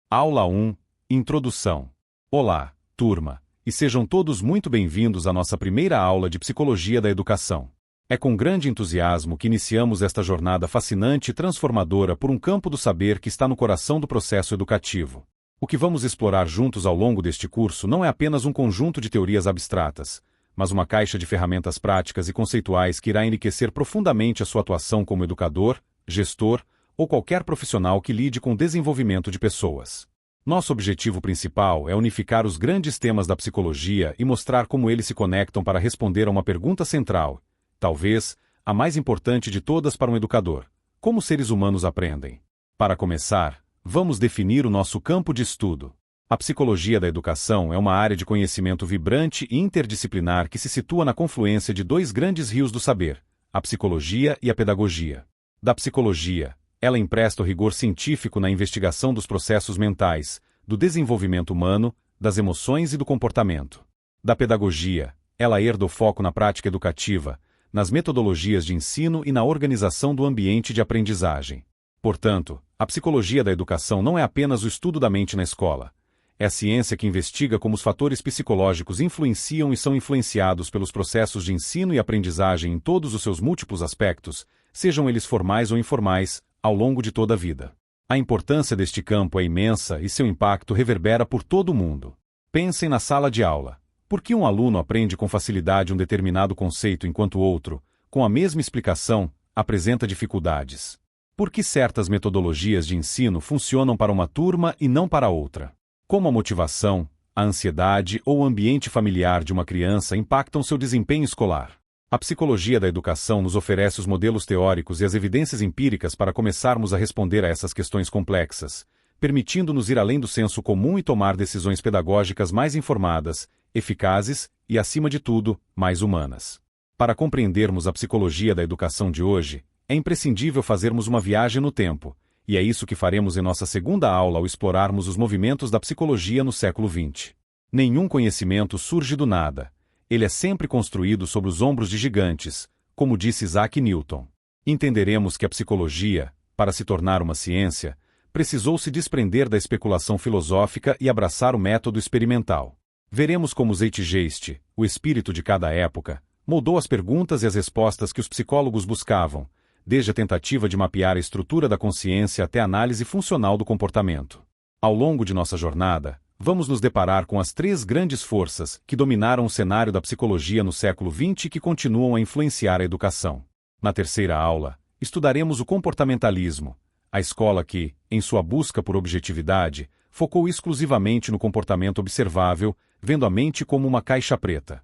Aula 1. Introdução. Olá, turma, e sejam todos muito bem-vindos à nossa primeira aula de Psicologia da Educação. É com grande entusiasmo que iniciamos esta jornada fascinante e transformadora por um campo do saber que está no coração do processo educativo. O que vamos explorar juntos ao longo deste curso não é apenas um conjunto de teorias abstratas, mas uma caixa de ferramentas práticas e conceituais que irá enriquecer profundamente a sua atuação como educador, gestor ou qualquer profissional que lide com o desenvolvimento de pessoas. Nosso objetivo principal é unificar os grandes temas da psicologia e mostrar como eles se conectam para responder a uma pergunta central, talvez a mais importante de todas para um educador: como seres humanos aprendem? Para começar, vamos definir o nosso campo de estudo. A psicologia da educação é uma área de conhecimento vibrante e interdisciplinar que se situa na confluência de dois grandes rios do saber, a psicologia e a pedagogia. Da psicologia, ela empresta o rigor científico na investigação dos processos mentais, do desenvolvimento humano, das emoções e do comportamento. Da pedagogia, ela herda o foco na prática educativa, nas metodologias de ensino e na organização do ambiente de aprendizagem. Portanto, a psicologia da educação não é apenas o estudo da mente na escola. É a ciência que investiga como os fatores psicológicos influenciam e são influenciados pelos processos de ensino e aprendizagem em todos os seus múltiplos aspectos, sejam eles formais ou informais, ao longo de toda a vida. A importância deste campo é imensa e seu impacto reverbera por todo o mundo. Pensem na sala de aula. Por que um aluno aprende com facilidade um determinado conceito enquanto o outro, com a mesma explicação, apresenta dificuldades? Por que certas metodologias de ensino funcionam para uma turma e não para outra? Como a motivação, a ansiedade ou o ambiente familiar de uma criança impactam seu desempenho escolar? A psicologia da educação nos oferece os modelos teóricos e as evidências empíricas para começarmos a responder a essas questões complexas, permitindo-nos ir além do senso comum e tomar decisões pedagógicas mais informadas, eficazes e, acima de tudo, mais humanas. Para compreendermos a psicologia da educação de hoje, é imprescindível fazermos uma viagem no tempo, e é isso que faremos em nossa segunda aula ao explorarmos os movimentos da psicologia no século XX. Nenhum conhecimento surge do nada. Ele é sempre construído sobre os ombros de gigantes, como disse Isaac Newton. Entenderemos que a psicologia, para se tornar uma ciência, precisou se desprender da especulação filosófica e abraçar o método experimental. Veremos como Zeitgeist, o espírito de cada época, moldou as perguntas e as respostas que os psicólogos buscavam, desde a tentativa de mapear a estrutura da consciência até a análise funcional do comportamento. Ao longo de nossa jornada, vamos nos deparar com as três grandes forças que dominaram o cenário da psicologia no século XX e que continuam a influenciar a educação. Na terceira aula, estudaremos o comportamentalismo, a escola que, em sua busca por objetividade, focou exclusivamente no comportamento observável, vendo a mente como uma caixa preta.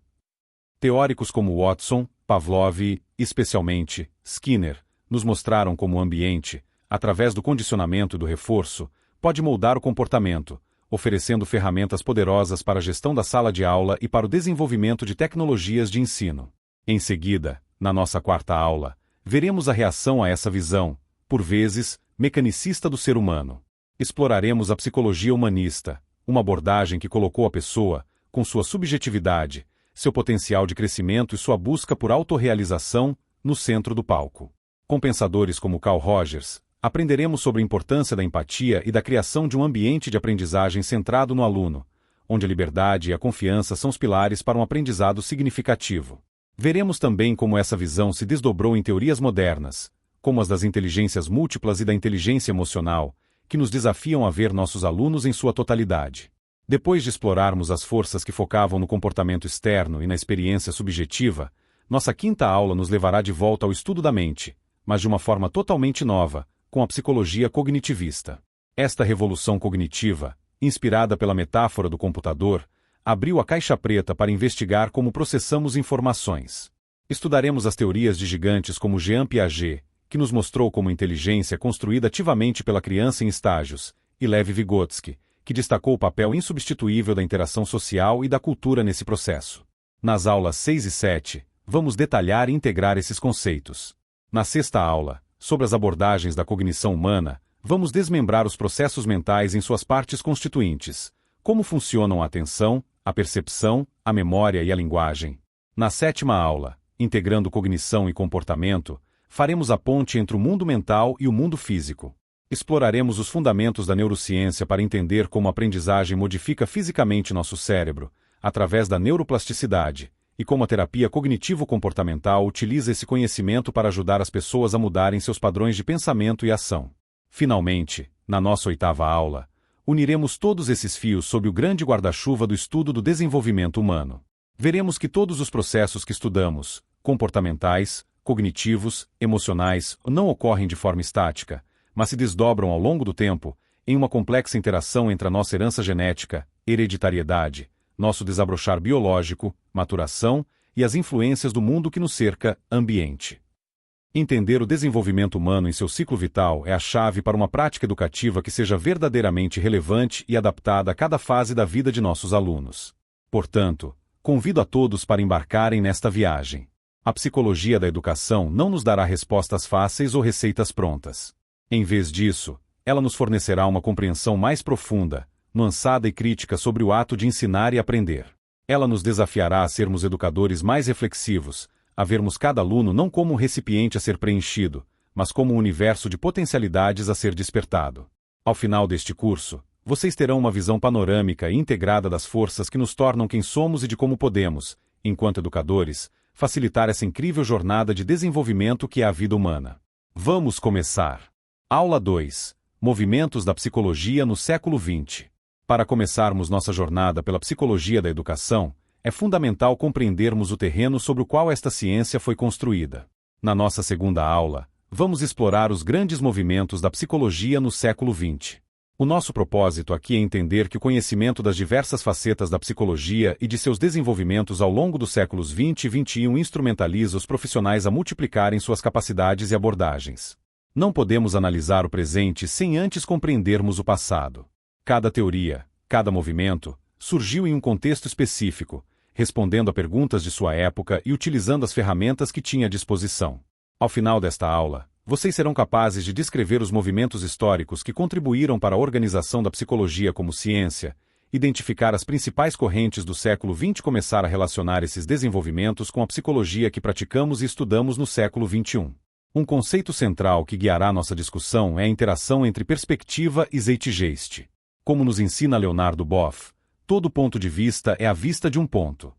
Teóricos como Watson, Pavlov e, especialmente, Skinner, nos mostraram como o ambiente, através do condicionamento e do reforço, pode moldar o comportamento, oferecendo ferramentas poderosas para a gestão da sala de aula e para o desenvolvimento de tecnologias de ensino. Em seguida, na nossa quarta aula, veremos a reação a essa visão, por vezes, mecanicista do ser humano. Exploraremos a psicologia humanista, uma abordagem que colocou a pessoa, com sua subjetividade, seu potencial de crescimento e sua busca por autorrealização, no centro do palco. Com pensadores como Carl Rogers, aprenderemos sobre a importância da empatia e da criação de um ambiente de aprendizagem centrado no aluno, onde a liberdade e a confiança são os pilares para um aprendizado significativo. Veremos também como essa visão se desdobrou em teorias modernas, como as das inteligências múltiplas e da inteligência emocional, que nos desafiam a ver nossos alunos em sua totalidade. Depois de explorarmos as forças que focavam no comportamento externo e na experiência subjetiva, nossa quinta aula nos levará de volta ao estudo da mente, mas de uma forma totalmente nova, com a psicologia cognitivista. Esta revolução cognitiva, inspirada pela metáfora do computador, abriu a caixa preta para investigar como processamos informações. Estudaremos as teorias de gigantes como Jean Piaget, que nos mostrou como a inteligência é construída ativamente pela criança em estágios, e Lev Vygotsky, que destacou o papel insubstituível da interação social e da cultura nesse processo. Nas aulas 6 e 7, vamos detalhar e integrar esses conceitos. Na sexta aula, sobre as abordagens da cognição humana, vamos desmembrar os processos mentais em suas partes constituintes, como funcionam a atenção, a percepção, a memória e a linguagem. Na sétima aula, integrando cognição e comportamento, faremos a ponte entre o mundo mental e o mundo físico. Exploraremos os fundamentos da neurociência para entender como a aprendizagem modifica fisicamente nosso cérebro, através da neuroplasticidade, e como a terapia cognitivo-comportamental utiliza esse conhecimento para ajudar as pessoas a mudarem seus padrões de pensamento e ação. Finalmente, na nossa 8ª aula, uniremos todos esses fios sob o grande guarda-chuva do estudo do desenvolvimento humano. Veremos que todos os processos que estudamos, comportamentais, cognitivos, emocionais, não ocorrem de forma estática, mas se desdobram ao longo do tempo, em uma complexa interação entre a nossa herança genética, hereditariedade, nosso desabrochar biológico, maturação e as influências do mundo que nos cerca, ambiente. Entender o desenvolvimento humano em seu ciclo vital é a chave para uma prática educativa que seja verdadeiramente relevante e adaptada a cada fase da vida de nossos alunos. Portanto, convido a todos para embarcarem nesta viagem. A psicologia da educação não nos dará respostas fáceis ou receitas prontas. Em vez disso, ela nos fornecerá uma compreensão mais profunda, nuançada e crítica sobre o ato de ensinar e aprender. Ela nos desafiará a sermos educadores mais reflexivos, a vermos cada aluno não como um recipiente a ser preenchido, mas como um universo de potencialidades a ser despertado. Ao final deste curso, vocês terão uma visão panorâmica e integrada das forças que nos tornam quem somos e de como podemos, enquanto educadores, facilitar essa incrível jornada de desenvolvimento que é a vida humana. Vamos começar! Aula 2. Movimentos da psicologia no século XX. Para começarmos nossa jornada pela psicologia da educação, é fundamental compreendermos o terreno sobre o qual esta ciência foi construída. Na nossa 2ª aula, vamos explorar os grandes movimentos da psicologia no século XX. O nosso propósito aqui é entender que o conhecimento das diversas facetas da psicologia e de seus desenvolvimentos ao longo dos séculos 20 e 21 instrumentaliza os profissionais a multiplicarem suas capacidades e abordagens. Não podemos analisar o presente sem antes compreendermos o passado. Cada teoria, cada movimento, surgiu em um contexto específico, respondendo a perguntas de sua época e utilizando as ferramentas que tinha à disposição. Ao final desta aula, vocês serão capazes de descrever os movimentos históricos que contribuíram para a organização da psicologia como ciência, identificar as principais correntes do século XX e começar a relacionar esses desenvolvimentos com a psicologia que praticamos e estudamos no século XXI. Um conceito central que guiará nossa discussão é a interação entre perspectiva e Zeitgeist. Como nos ensina Leonardo Boff, todo ponto de vista é a vista de um ponto.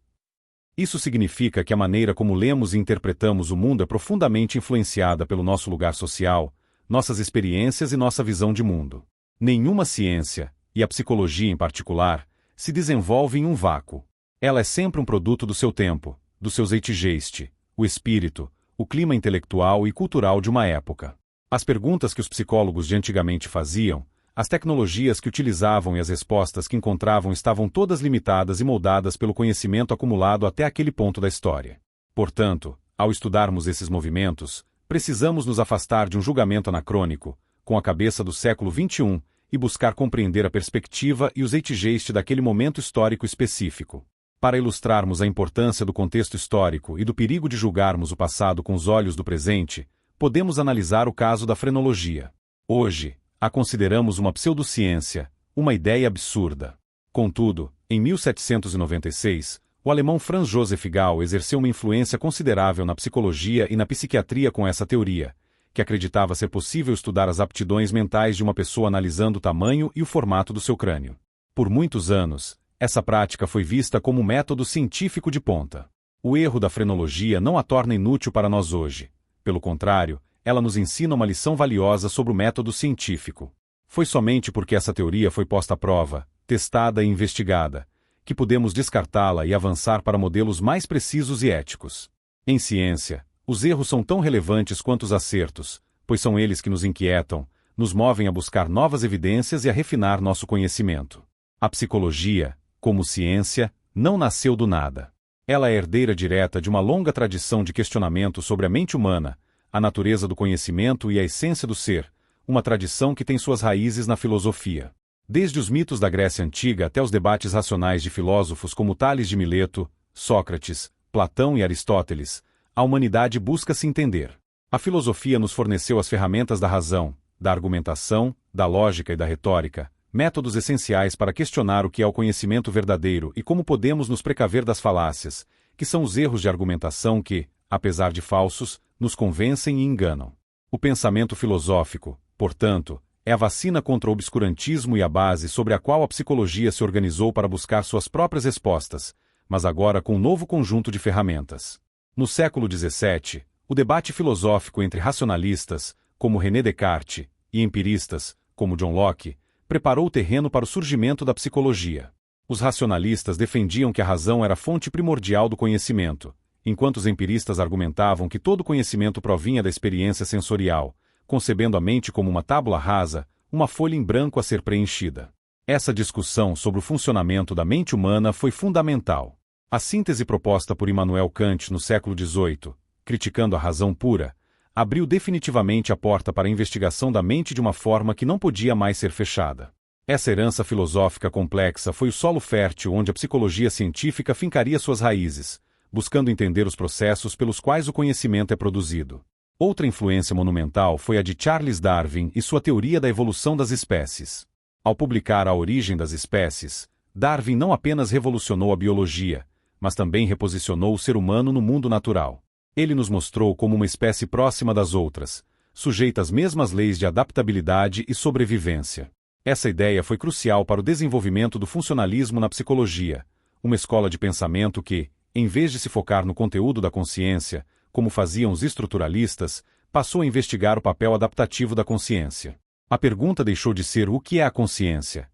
Isso significa que a maneira como lemos e interpretamos o mundo é profundamente influenciada pelo nosso lugar social, nossas experiências e nossa visão de mundo. Nenhuma ciência, e a psicologia em particular, se desenvolve em um vácuo. Ela é sempre um produto do seu tempo, do seu Zeitgeist, o espírito, o clima intelectual e cultural de uma época. As perguntas que os psicólogos de antigamente faziam, as tecnologias que utilizavam e as respostas que encontravam estavam todas limitadas e moldadas pelo conhecimento acumulado até aquele ponto da história. Portanto, ao estudarmos esses movimentos, precisamos nos afastar de um julgamento anacrônico, com a cabeça do século XXI, e buscar compreender a perspectiva e o Zeitgeist daquele momento histórico específico. Para ilustrarmos a importância do contexto histórico e do perigo de julgarmos o passado com os olhos do presente, podemos analisar o caso da frenologia. Hoje, a consideramos uma pseudociência, uma ideia absurda. Contudo, em 1796, o alemão Franz Joseph Gall exerceu uma influência considerável na psicologia e na psiquiatria com essa teoria, que acreditava ser possível estudar as aptidões mentais de uma pessoa analisando o tamanho e o formato do seu crânio. Por muitos anos, essa prática foi vista como um método científico de ponta. O erro da frenologia não a torna inútil para nós hoje. Pelo contrário, ela nos ensina uma lição valiosa sobre o método científico. Foi somente porque essa teoria foi posta à prova, testada e investigada, que pudemos descartá-la e avançar para modelos mais precisos e éticos. Em ciência, os erros são tão relevantes quanto os acertos, pois são eles que nos inquietam, nos movem a buscar novas evidências e a refinar nosso conhecimento. A psicologia, como ciência, não nasceu do nada. Ela é herdeira direta de uma longa tradição de questionamento sobre a mente humana, a natureza do conhecimento e a essência do ser, uma tradição que tem suas raízes na filosofia. Desde os mitos da Grécia Antiga até os debates racionais de filósofos como Tales de Mileto, Sócrates, Platão e Aristóteles, a humanidade busca se entender. A filosofia nos forneceu as ferramentas da razão, da argumentação, da lógica e da retórica, métodos essenciais para questionar o que é o conhecimento verdadeiro e como podemos nos precaver das falácias, que são os erros de argumentação que, apesar de falsos, nos convencem e enganam. O pensamento filosófico, portanto, É a vacina contra o obscurantismo e a base sobre a qual a psicologia se organizou para buscar suas próprias respostas, mas agora com um novo conjunto de ferramentas. No século XVII, o debate filosófico entre racionalistas, como René Descartes, e empiristas, como John Locke, preparou o terreno para o surgimento da psicologia. Os racionalistas defendiam que a razão era a fonte primordial do conhecimento, enquanto os empiristas argumentavam que todo conhecimento provinha da experiência sensorial, concebendo a mente como uma tábula rasa, uma folha em branco a ser preenchida. Essa discussão sobre o funcionamento da mente humana foi fundamental. A síntese proposta por Immanuel Kant no século XVIII, criticando a razão pura, abriu definitivamente a porta para a investigação da mente de uma forma que não podia mais ser fechada. Essa herança filosófica complexa foi o solo fértil onde a psicologia científica fincaria suas raízes, buscando entender os processos pelos quais o conhecimento é produzido. Outra influência monumental foi a de Charles Darwin e sua teoria da evolução das espécies. Ao publicar A Origem das Espécies, Darwin não apenas revolucionou a biologia, mas também reposicionou o ser humano no mundo natural. Ele nos mostrou como uma espécie próxima das outras, sujeita às mesmas leis de adaptabilidade e sobrevivência. Essa ideia foi crucial para o desenvolvimento do funcionalismo na psicologia, uma escola de pensamento que, em vez de se focar no conteúdo da consciência, como faziam os estruturalistas, passou a investigar o papel adaptativo da consciência. A pergunta deixou de ser o que é a consciência,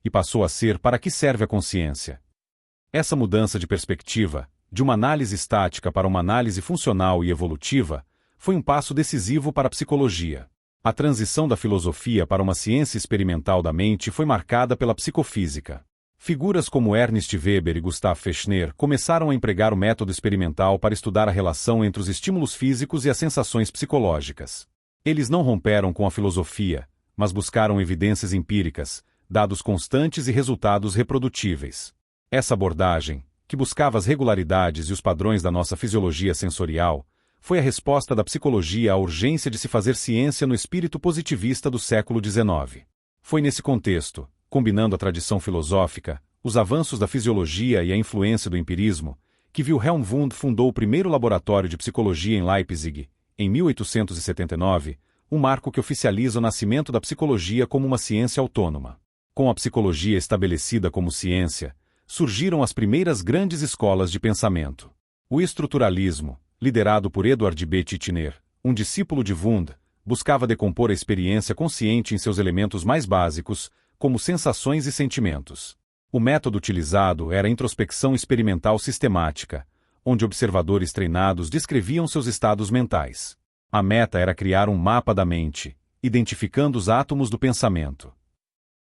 e passou a ser para que serve a consciência. Essa mudança de perspectiva, de uma análise estática para uma análise funcional e evolutiva, foi um passo decisivo para a psicologia. A transição da filosofia para uma ciência experimental da mente foi marcada pela psicofísica. Figuras como Ernst Weber e Gustav Fechner começaram a empregar o método experimental para estudar a relação entre os estímulos físicos e as sensações psicológicas. Eles não romperam com a filosofia, mas buscaram evidências empíricas, dados constantes e resultados reprodutíveis. Essa abordagem, que buscava as regularidades e os padrões da nossa fisiologia sensorial, foi a resposta da psicologia à urgência de se fazer ciência no espírito positivista do século XIX. Foi nesse contexto, combinando a tradição filosófica, os avanços da fisiologia e a influência do empirismo, que Wilhelm Wundt fundou o primeiro laboratório de psicologia em Leipzig, em 1879, um marco que oficializa o nascimento da psicologia como uma ciência autônoma. Com a psicologia estabelecida como ciência, surgiram as primeiras grandes escolas de pensamento. O estruturalismo, liderado por Eduard B. Titchener, um discípulo de Wundt, buscava decompor a experiência consciente em seus elementos mais básicos, como sensações e sentimentos. O método utilizado era a introspecção experimental sistemática, onde observadores treinados descreviam seus estados mentais. A meta era criar um mapa da mente, identificando os átomos do pensamento.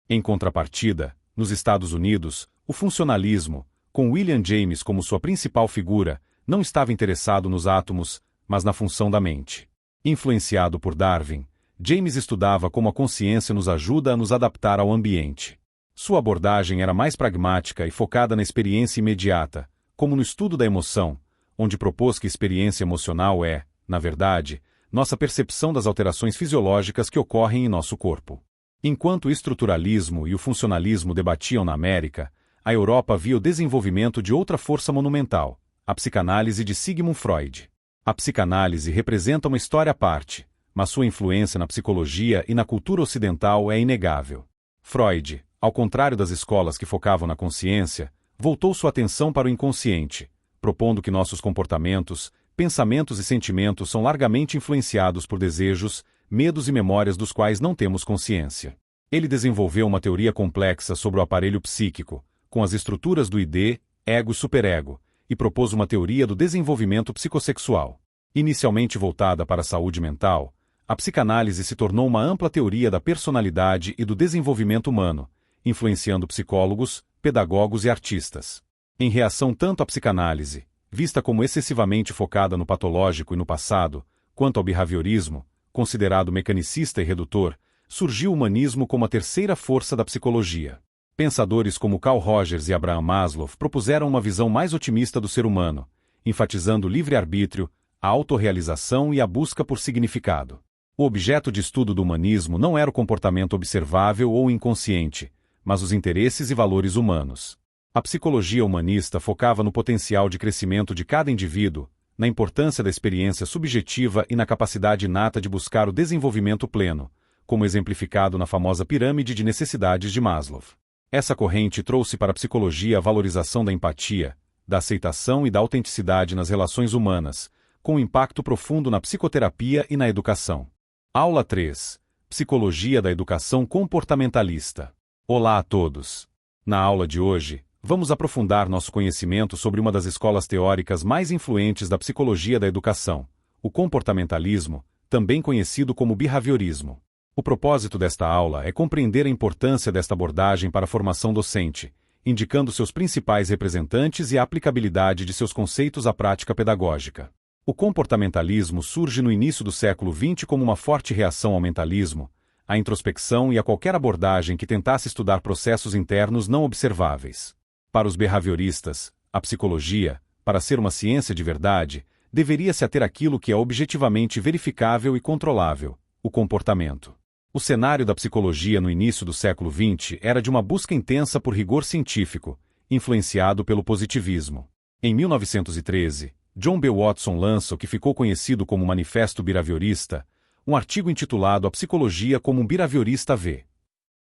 Em contrapartida, nos Estados Unidos, o funcionalismo, com William James como sua principal figura, não estava interessado nos átomos, mas na função da mente. Influenciado por Darwin, James estudava como a consciência nos ajuda a nos adaptar ao ambiente. Sua abordagem era mais pragmática e focada na experiência imediata, como no estudo da emoção, onde propôs que a experiência emocional é, na verdade, nossa percepção das alterações fisiológicas que ocorrem em nosso corpo. Enquanto o estruturalismo e o funcionalismo debatiam na América, a Europa via o desenvolvimento de outra força monumental, a psicanálise de Sigmund Freud. A psicanálise representa uma história à parte, mas sua influência na psicologia e na cultura ocidental é inegável. Freud, ao contrário das escolas que focavam na consciência, voltou sua atenção para o inconsciente, propondo que nossos comportamentos, pensamentos e sentimentos são largamente influenciados por desejos, medos e memórias dos quais não temos consciência. Ele desenvolveu uma teoria complexa sobre o aparelho psíquico, com as estruturas do id, ego e superego, e propôs uma teoria do desenvolvimento psicossexual. Inicialmente voltada para a saúde mental, a psicanálise se tornou uma ampla teoria da personalidade e do desenvolvimento humano, influenciando psicólogos, pedagogos e artistas. Em reação tanto à psicanálise, vista como excessivamente focada no patológico e no passado, quanto ao behaviorismo, considerado mecanicista e redutor, surgiu o humanismo como a terceira força da psicologia. Pensadores como Carl Rogers e Abraham Maslow propuseram uma visão mais otimista do ser humano, enfatizando o livre-arbítrio, a autorrealização e a busca por significado. O objeto de estudo do humanismo não era o comportamento observável ou inconsciente, mas os interesses e valores humanos. A psicologia humanista focava no potencial de crescimento de cada indivíduo, na importância da experiência subjetiva e na capacidade inata de buscar o desenvolvimento pleno, como exemplificado na famosa pirâmide de necessidades de Maslow. Essa corrente trouxe para a psicologia a valorização da empatia, da aceitação e da autenticidade nas relações humanas, com um impacto profundo na psicoterapia e na educação. Aula 3. Psicologia da Educação Comportamentalista. Olá a todos! Na aula de hoje, vamos aprofundar nosso conhecimento sobre uma das escolas teóricas mais influentes da psicologia da educação, o comportamentalismo, também conhecido como behaviorismo. O propósito desta aula é compreender a importância desta abordagem para a formação docente, indicando seus principais representantes e a aplicabilidade de seus conceitos à prática pedagógica. O comportamentalismo surge no início do século XX como uma forte reação ao mentalismo, à introspecção e a qualquer abordagem que tentasse estudar processos internos não observáveis. Para os behavioristas, a psicologia, para ser uma ciência de verdade, deveria se ater àquilo que é objetivamente verificável e controlável, o comportamento. O cenário da psicologia no início do século XX era de uma busca intensa por rigor científico, influenciado pelo positivismo. Em 1913, John B. Watson lança o que ficou conhecido como Manifesto Behaviorista, um artigo intitulado A Psicologia como um Behaviorista vê.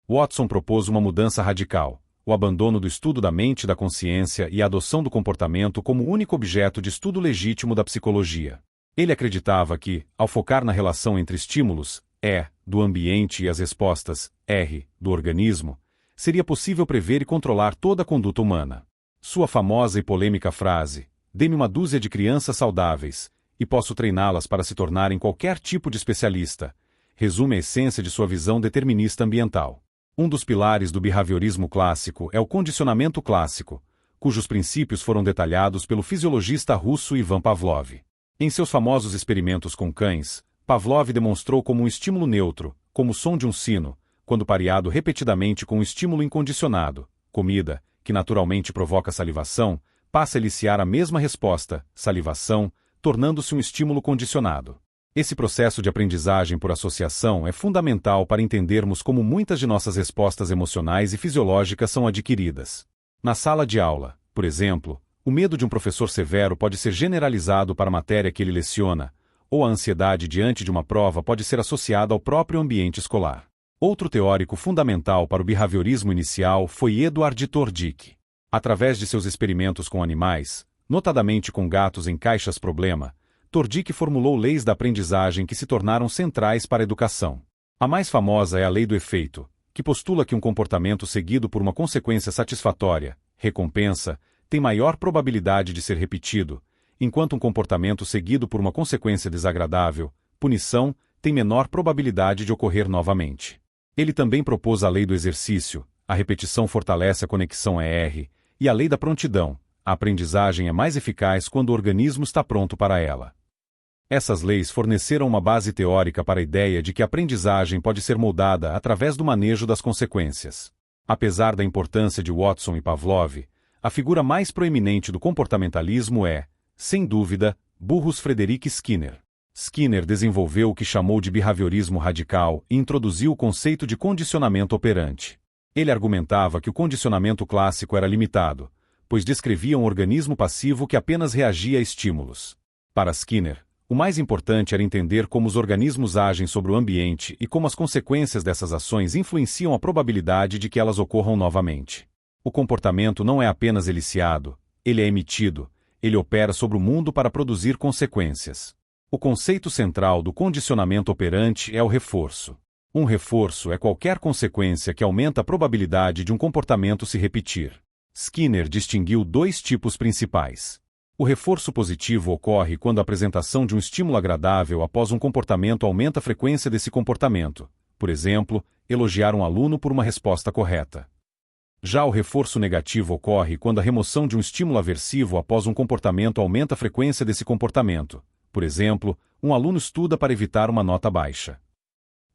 Watson propôs uma mudança radical, o abandono do estudo da mente e da consciência e a adoção do comportamento como o único objeto de estudo legítimo da psicologia. Ele acreditava que, ao focar na relação entre estímulos, E, do ambiente e as respostas, R, do organismo, seria possível prever e controlar toda a conduta humana. Sua famosa e polêmica frase, "Dê-me uma dúzia de crianças saudáveis, e posso treiná-las para se tornarem qualquer tipo de especialista", resume a essência de sua visão determinista ambiental. Um dos pilares do behaviorismo clássico é o condicionamento clássico, cujos princípios foram detalhados pelo fisiologista russo Ivan Pavlov. Em seus famosos experimentos com cães, Pavlov demonstrou como um estímulo neutro, como o som de um sino, quando pareado repetidamente com um estímulo incondicionado, comida, que naturalmente provoca salivação, passa a eliciar a mesma resposta, salivação, tornando-se um estímulo condicionado. Esse processo de aprendizagem por associação é fundamental para entendermos como muitas de nossas respostas emocionais e fisiológicas são adquiridas. Na sala de aula, por exemplo, o medo de um professor severo pode ser generalizado para a matéria que ele leciona, ou a ansiedade diante de uma prova pode ser associada ao próprio ambiente escolar. Outro teórico fundamental para o behaviorismo inicial foi Edward Tordick. Através de seus experimentos com animais, notadamente com gatos em caixas-problema, Tordick formulou leis da aprendizagem que se tornaram centrais para a educação. A mais famosa é a lei do efeito, que postula que um comportamento seguido por uma consequência satisfatória, recompensa, tem maior probabilidade de ser repetido, enquanto um comportamento seguido por uma consequência desagradável, punição, tem menor probabilidade de ocorrer novamente. Ele também propôs a lei do exercício, a repetição fortalece a conexão ER, e a lei da prontidão, a aprendizagem é mais eficaz quando o organismo está pronto para ela. Essas leis forneceram uma base teórica para a ideia de que a aprendizagem pode ser moldada através do manejo das consequências. Apesar da importância de Watson e Pavlov, a figura mais proeminente do comportamentalismo é, sem dúvida, Burrus Frederic Skinner. Skinner desenvolveu o que chamou de behaviorismo radical e introduziu o conceito de condicionamento operante. Ele argumentava que o condicionamento clássico era limitado, pois descrevia um organismo passivo que apenas reagia a estímulos. Para Skinner, o mais importante era entender como os organismos agem sobre o ambiente e como as consequências dessas ações influenciam a probabilidade de que elas ocorram novamente. O comportamento não é apenas eliciado, ele é emitido, ele opera sobre o mundo para produzir consequências. O conceito central do condicionamento operante é o reforço. Um reforço é qualquer consequência que aumenta a probabilidade de um comportamento se repetir. Skinner distinguiu dois tipos principais. O reforço positivo ocorre quando a apresentação de um estímulo agradável após um comportamento aumenta a frequência desse comportamento. Por exemplo, elogiar um aluno por uma resposta correta. Já o reforço negativo ocorre quando a remoção de um estímulo aversivo após um comportamento aumenta a frequência desse comportamento. Por exemplo, um aluno estuda para evitar uma nota baixa.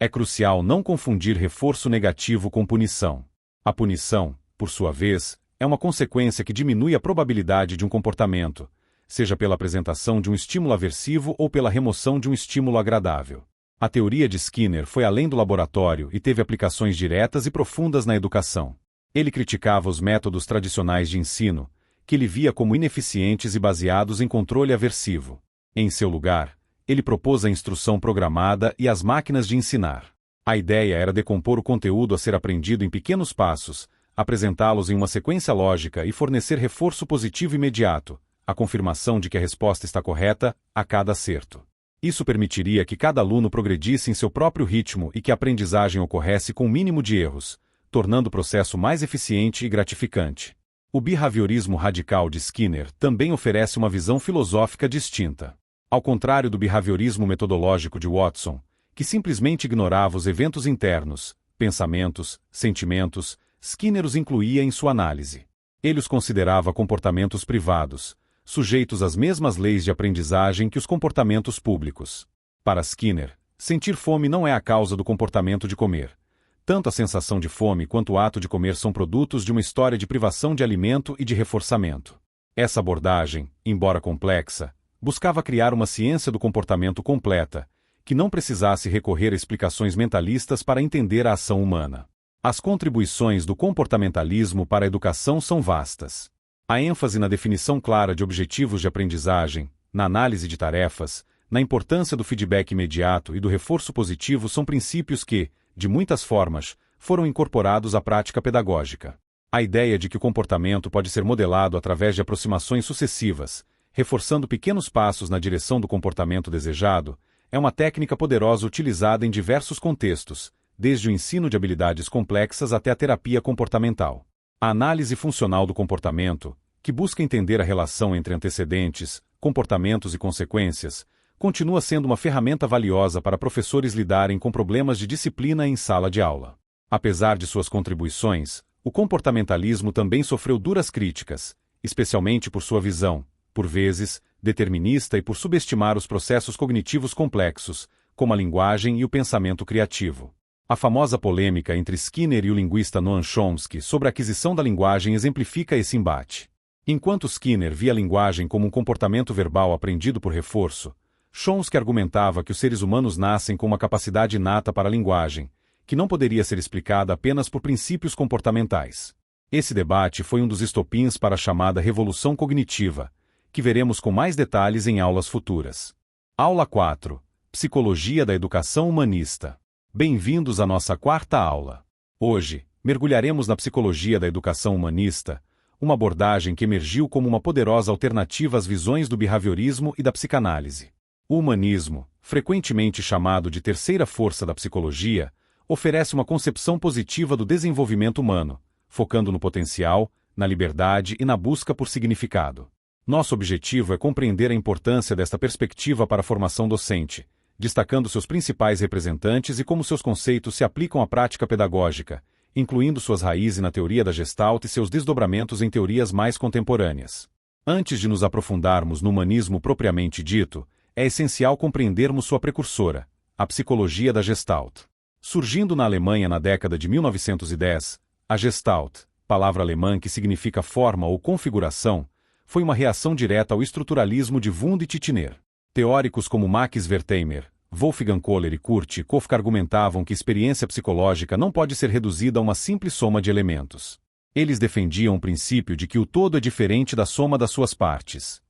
É crucial não confundir reforço negativo com punição. A punição, por sua vez, é uma consequência que diminui a probabilidade de um comportamento, seja pela apresentação de um estímulo aversivo ou pela remoção de um estímulo agradável. A teoria de Skinner foi além do laboratório e teve aplicações diretas e profundas na educação. Ele criticava os métodos tradicionais de ensino, que ele via como ineficientes e baseados em controle aversivo. Em seu lugar, ele propôs a instrução programada e as máquinas de ensinar. A ideia era decompor o conteúdo a ser aprendido em pequenos passos, apresentá-los em uma sequência lógica e fornecer reforço positivo imediato, a confirmação de que a resposta está correta, a cada acerto. Isso permitiria que cada aluno progredisse em seu próprio ritmo e que a aprendizagem ocorresse com o mínimo de erros, tornando o processo mais eficiente e gratificante. O behaviorismo radical de Skinner também oferece uma visão filosófica distinta. Ao contrário do behaviorismo metodológico de Watson, que simplesmente ignorava os eventos internos, pensamentos, sentimentos, Skinner os incluía em sua análise. Ele os considerava comportamentos privados, sujeitos às mesmas leis de aprendizagem que os comportamentos públicos. Para Skinner, sentir fome não é a causa do comportamento de comer. Tanto a sensação de fome quanto o ato de comer são produtos de uma história de privação de alimento e de reforçamento. Essa abordagem, embora complexa, buscava criar uma ciência do comportamento completa, que não precisasse recorrer a explicações mentalistas para entender a ação humana. As contribuições do comportamentalismo para a educação são vastas. A ênfase na definição clara de objetivos de aprendizagem, na análise de tarefas, na importância do feedback imediato e do reforço positivo são princípios que, de muitas formas, foram incorporados à prática pedagógica. A ideia de que o comportamento pode ser modelado através de aproximações sucessivas, reforçando pequenos passos na direção do comportamento desejado, é uma técnica poderosa utilizada em diversos contextos, desde o ensino de habilidades complexas até a terapia comportamental. A análise funcional do comportamento, que busca entender a relação entre antecedentes, comportamentos e consequências, continua sendo uma ferramenta valiosa para professores lidarem com problemas de disciplina em sala de aula. Apesar de suas contribuições, o comportamentalismo também sofreu duras críticas, especialmente por sua visão, por vezes, determinista e por subestimar os processos cognitivos complexos, como a linguagem e o pensamento criativo. A famosa polêmica entre Skinner e o linguista Noam Chomsky sobre a aquisição da linguagem exemplifica esse embate. Enquanto Skinner via a linguagem como um comportamento verbal aprendido por reforço, Chomsky argumentava que os seres humanos nascem com uma capacidade inata para a linguagem, que não poderia ser explicada apenas por princípios comportamentais. Esse debate foi um dos estopins para a chamada revolução cognitiva, que veremos com mais detalhes em aulas futuras. Aula 4. Psicologia da Educação Humanista. Bem-vindos à nossa quarta aula. Hoje, mergulharemos na psicologia da educação humanista, uma abordagem que emergiu como uma poderosa alternativa às visões do behaviorismo e da psicanálise. O humanismo, frequentemente chamado de terceira força da psicologia, oferece uma concepção positiva do desenvolvimento humano, focando no potencial, na liberdade e na busca por significado. Nosso objetivo é compreender a importância desta perspectiva para a formação docente, destacando seus principais representantes e como seus conceitos se aplicam à prática pedagógica, incluindo suas raízes na teoria da Gestalt e seus desdobramentos em teorias mais contemporâneas. Antes de nos aprofundarmos no humanismo propriamente dito, é essencial compreendermos sua precursora, a psicologia da Gestalt. Surgindo na Alemanha na década de 1910, a Gestalt, palavra alemã que significa forma ou configuração, foi uma reação direta ao estruturalismo de Wundt e Titchener. Teóricos como Max Wertheimer, Wolfgang Kohler e Kurt Kofka argumentavam que a experiência psicológica não pode ser reduzida a uma simples soma de elementos. Eles defendiam o princípio de que o todo é diferente da soma das suas partes.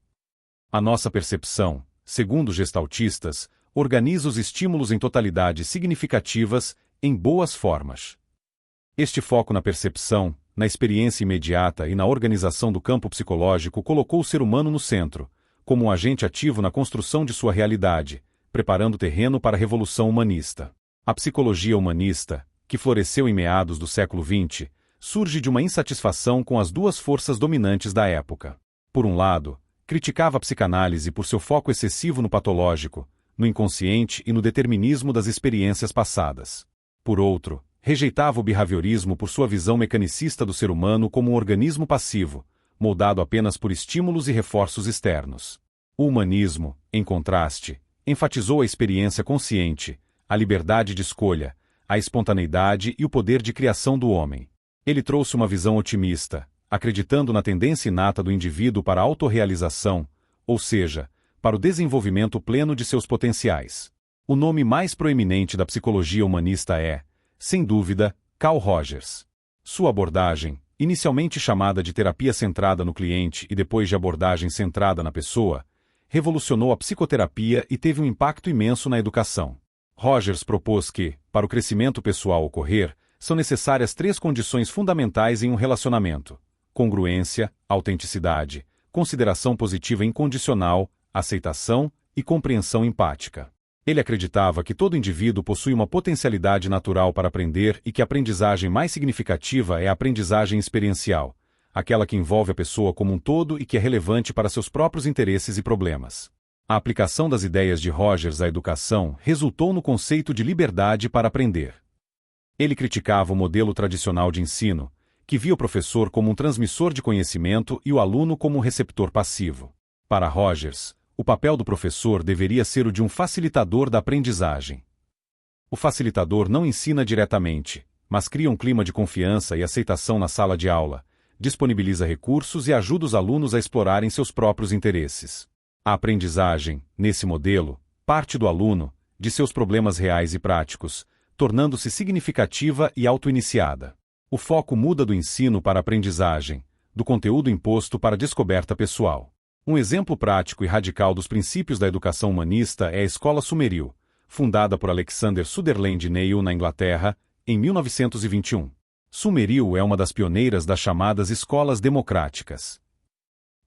A nossa percepção, segundo os gestaltistas, organiza os estímulos em totalidades significativas, em boas formas. Este foco na percepção, na experiência imediata e na organização do campo psicológico colocou o ser humano no centro, como um agente ativo na construção de sua realidade, preparando o terreno para a revolução humanista. A psicologia humanista, que floresceu em meados do século XX, surge de uma insatisfação com as duas forças dominantes da época. Por um lado, criticava a psicanálise por seu foco excessivo no patológico, no inconsciente e no determinismo das experiências passadas. Por outro, rejeitava o behaviorismo por sua visão mecanicista do ser humano como um organismo passivo, moldado apenas por estímulos e reforços externos. O humanismo, em contraste, enfatizou a experiência consciente, a liberdade de escolha, a espontaneidade e o poder de criação do homem. Ele trouxe uma visão otimista, acreditando na tendência inata do indivíduo para a autorrealização, ou seja, para o desenvolvimento pleno de seus potenciais. O nome mais proeminente da psicologia humanista é, sem dúvida, Carl Rogers. Sua abordagem, inicialmente chamada de terapia centrada no cliente e depois de abordagem centrada na pessoa, revolucionou a psicoterapia e teve um impacto imenso na educação. Rogers propôs que, para o crescimento pessoal ocorrer, são necessárias 3 condições fundamentais em um relacionamento: congruência, autenticidade, consideração positiva incondicional, aceitação e compreensão empática. Ele acreditava que todo indivíduo possui uma potencialidade natural para aprender e que a aprendizagem mais significativa é a aprendizagem experiencial, aquela que envolve a pessoa como um todo e que é relevante para seus próprios interesses e problemas. A aplicação das ideias de Rogers à educação resultou no conceito de liberdade para aprender. Ele criticava o modelo tradicional de ensino, que via o professor como um transmissor de conhecimento e o aluno como um receptor passivo. Para Rogers, o papel do professor deveria ser o de um facilitador da aprendizagem. O facilitador não ensina diretamente, mas cria um clima de confiança e aceitação na sala de aula, disponibiliza recursos e ajuda os alunos a explorarem seus próprios interesses. A aprendizagem, nesse modelo, parte do aluno, de seus problemas reais e práticos, tornando-se significativa e auto-iniciada. O foco muda do ensino para a aprendizagem, do conteúdo imposto para a descoberta pessoal. Um exemplo prático e radical dos princípios da educação humanista é a Escola Summerhill, fundada por Alexander Sutherland Neill na Inglaterra, em 1921. Summerhill é uma das pioneiras das chamadas escolas democráticas.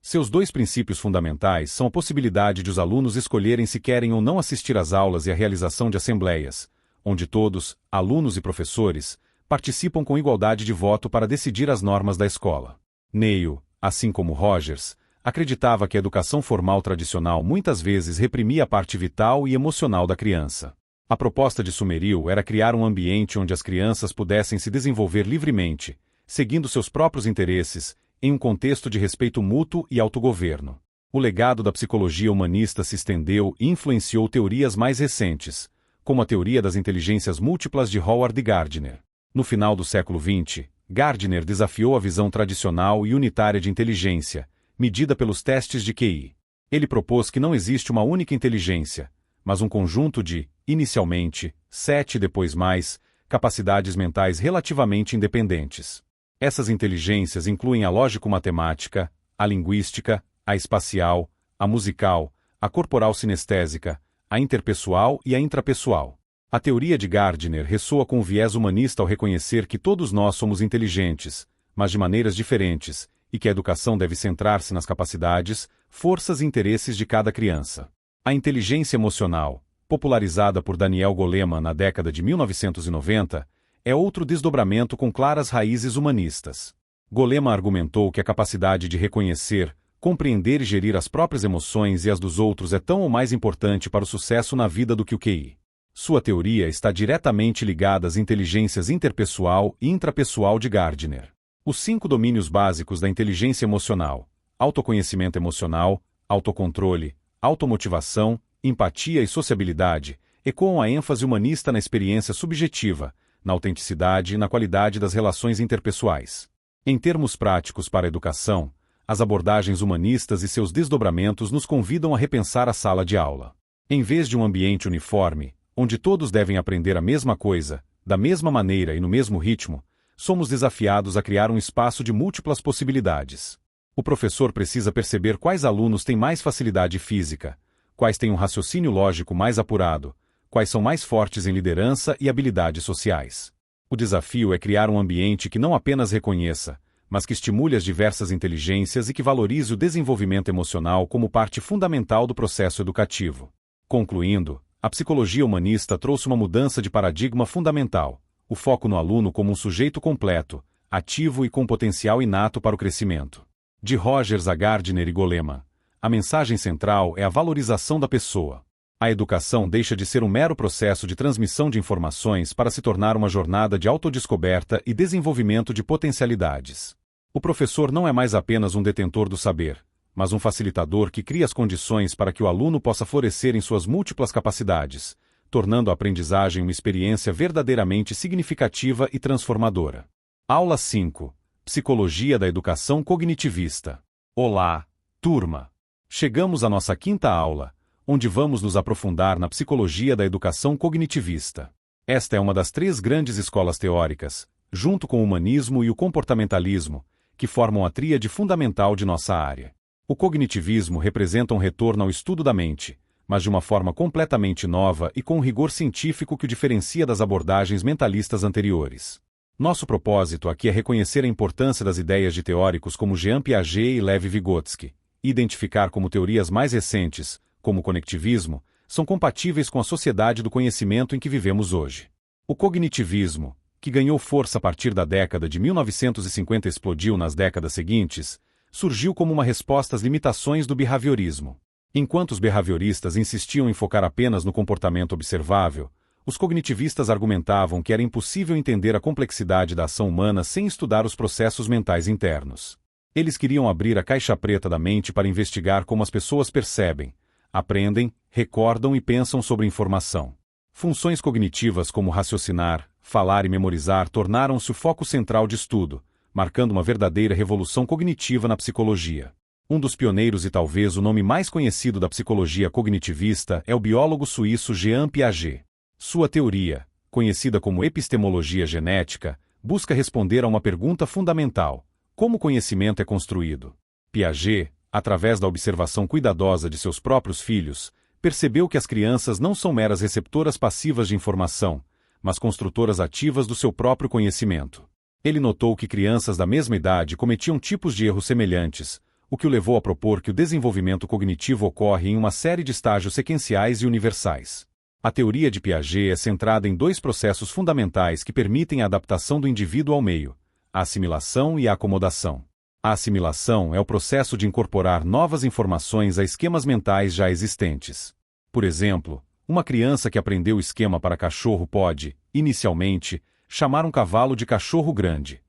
Seus 2 princípios fundamentais são a possibilidade de os alunos escolherem se querem ou não assistir às aulas e a realização de assembleias, onde todos, alunos e professores, participam com igualdade de voto para decidir as normas da escola. Neill, assim como Rogers, acreditava que a educação formal tradicional muitas vezes reprimia a parte vital e emocional da criança. A proposta de Summerhill era criar um ambiente onde as crianças pudessem se desenvolver livremente, seguindo seus próprios interesses, em um contexto de respeito mútuo e autogoverno. O legado da psicologia humanista se estendeu e influenciou teorias mais recentes, como a teoria das inteligências múltiplas de Howard Gardner. No final do século XX, Gardner desafiou a visão tradicional e unitária de inteligência, medida pelos testes de QI. Ele propôs que não existe uma única inteligência, mas um conjunto de, inicialmente, 7 e depois mais, capacidades mentais relativamente independentes. Essas inteligências incluem a lógico-matemática, a linguística, a espacial, a musical, a corporal sinestésica, a interpessoal e a intrapessoal. A teoria de Gardner ressoa com o viés humanista ao reconhecer que todos nós somos inteligentes, mas de maneiras diferentes, e que a educação deve centrar-se nas capacidades, forças e interesses de cada criança. A inteligência emocional, popularizada por Daniel Goleman na década de 1990, é outro desdobramento com claras raízes humanistas. Goleman argumentou que a capacidade de reconhecer, compreender e gerir as próprias emoções e as dos outros é tão ou mais importante para o sucesso na vida do que o QI. Sua teoria está diretamente ligada às inteligências interpessoal e intrapessoal de Gardner. Os 5 domínios básicos da inteligência emocional: autoconhecimento emocional, autocontrole, automotivação, empatia e sociabilidade, ecoam a ênfase humanista na experiência subjetiva, na autenticidade e na qualidade das relações interpessoais. Em termos práticos para a educação, as abordagens humanistas e seus desdobramentos nos convidam a repensar a sala de aula. Em vez de um ambiente uniforme, onde todos devem aprender a mesma coisa, da mesma maneira e no mesmo ritmo, somos desafiados a criar um espaço de múltiplas possibilidades. O professor precisa perceber quais alunos têm mais facilidade física, quais têm um raciocínio lógico mais apurado, quais são mais fortes em liderança e habilidades sociais. O desafio é criar um ambiente que não apenas reconheça, mas que estimule as diversas inteligências e que valorize o desenvolvimento emocional como parte fundamental do processo educativo. Concluindo, a psicologia humanista trouxe uma mudança de paradigma fundamental, o foco no aluno como um sujeito completo, ativo e com potencial inato para o crescimento. De Rogers a Gardner e Goleman, a mensagem central é a valorização da pessoa. A educação deixa de ser um mero processo de transmissão de informações para se tornar uma jornada de autodescoberta e desenvolvimento de potencialidades. O professor não é mais apenas um detentor do saber, mas um facilitador que cria as condições para que o aluno possa florescer em suas múltiplas capacidades, tornando a aprendizagem uma experiência verdadeiramente significativa e transformadora. Aula 5. Psicologia da Educação Cognitivista. Olá, turma! Chegamos à nossa 5ª aula, onde vamos nos aprofundar na psicologia da educação cognitivista. Esta é uma das 3 grandes escolas teóricas, junto com o humanismo e o comportamentalismo, que formam a tríade fundamental de nossa área. O cognitivismo representa um retorno ao estudo da mente, mas de uma forma completamente nova e com um rigor científico que o diferencia das abordagens mentalistas anteriores. Nosso propósito aqui é reconhecer a importância das ideias de teóricos como Jean Piaget e Lev Vygotsky, e identificar como teorias mais recentes, como o conectivismo, são compatíveis com a sociedade do conhecimento em que vivemos hoje. O cognitivismo, que ganhou força a partir da década de 1950 e explodiu nas décadas seguintes, surgiu como uma resposta às limitações do behaviorismo. Enquanto os behavioristas insistiam em focar apenas no comportamento observável, os cognitivistas argumentavam que era impossível entender a complexidade da ação humana sem estudar os processos mentais internos. Eles queriam abrir a caixa preta da mente para investigar como as pessoas percebem, aprendem, recordam e pensam sobre informação. Funções cognitivas como raciocinar, falar e memorizar tornaram-se o foco central de estudo, marcando uma verdadeira revolução cognitiva na psicologia. Um dos pioneiros e talvez o nome mais conhecido da psicologia cognitivista é o biólogo suíço Jean Piaget. Sua teoria, conhecida como epistemologia genética, busca responder a uma pergunta fundamental: como o conhecimento é construído? Piaget, através da observação cuidadosa de seus próprios filhos, percebeu que as crianças não são meras receptoras passivas de informação, mas construtoras ativas do seu próprio conhecimento. Ele notou que crianças da mesma idade cometiam tipos de erros semelhantes, o que o levou a propor que o desenvolvimento cognitivo ocorre em uma série de estágios sequenciais e universais. A teoria de Piaget é centrada em dois processos fundamentais que permitem a adaptação do indivíduo ao meio: a assimilação e a acomodação. A assimilação é o processo de incorporar novas informações a esquemas mentais já existentes. Por exemplo, uma criança que aprendeu o esquema para cachorro pode, inicialmente, chamar um cavalo de cachorro grande.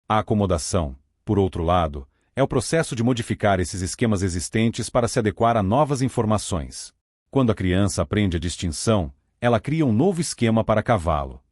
A acomodação, por outro lado, é o processo de modificar esses esquemas existentes para se adequar a novas informações. Quando a criança aprende a distinção, ela cria um novo esquema para cavalo.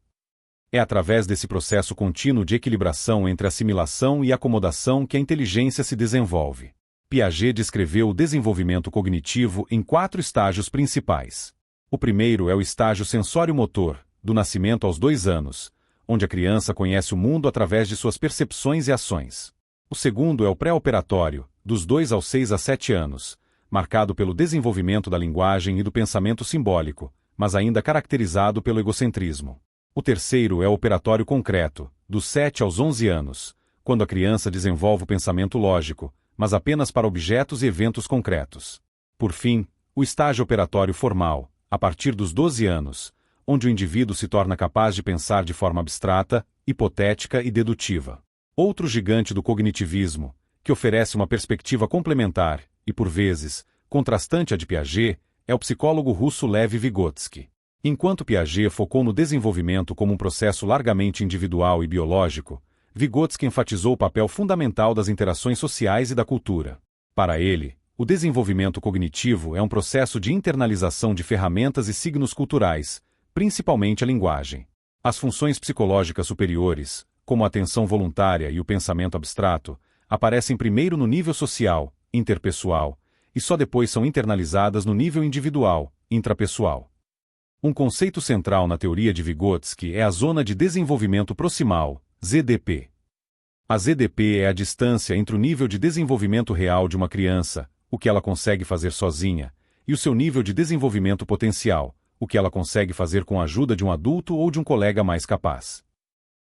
É através desse processo contínuo de equilibração entre assimilação e acomodação que a inteligência se desenvolve. Piaget descreveu o desenvolvimento cognitivo em 4 estágios principais. O primeiro é o estágio sensório-motor, do nascimento aos 2 anos, onde a criança conhece o mundo através de suas percepções e ações. O segundo é o pré-operatório, dos 2 aos 6 a 7 anos, marcado pelo desenvolvimento da linguagem e do pensamento simbólico, mas ainda caracterizado pelo egocentrismo. O terceiro é o operatório concreto, dos 7 aos 11 anos, quando a criança desenvolve o pensamento lógico, mas apenas para objetos e eventos concretos. Por fim, o estágio operatório formal, a partir dos 12 anos, onde o indivíduo se torna capaz de pensar de forma abstrata, hipotética e dedutiva. Outro gigante do cognitivismo, que oferece uma perspectiva complementar e, por vezes, contrastante à de Piaget, é o psicólogo russo Lev Vygotsky. Enquanto Piaget focou no desenvolvimento como um processo largamente individual e biológico, Vygotsky enfatizou o papel fundamental das interações sociais e da cultura. Para ele, o desenvolvimento cognitivo é um processo de internalização de ferramentas e signos culturais, principalmente a linguagem. As funções psicológicas superiores, como a atenção voluntária e o pensamento abstrato, aparecem primeiro no nível social, interpessoal, e só depois são internalizadas no nível individual, intrapessoal. Um conceito central na teoria de Vygotsky é a zona de desenvolvimento proximal, ZDP. A ZDP é a distância entre o nível de desenvolvimento real de uma criança, o que ela consegue fazer sozinha, e o seu nível de desenvolvimento potencial, o que ela consegue fazer com a ajuda de um adulto ou de um colega mais capaz.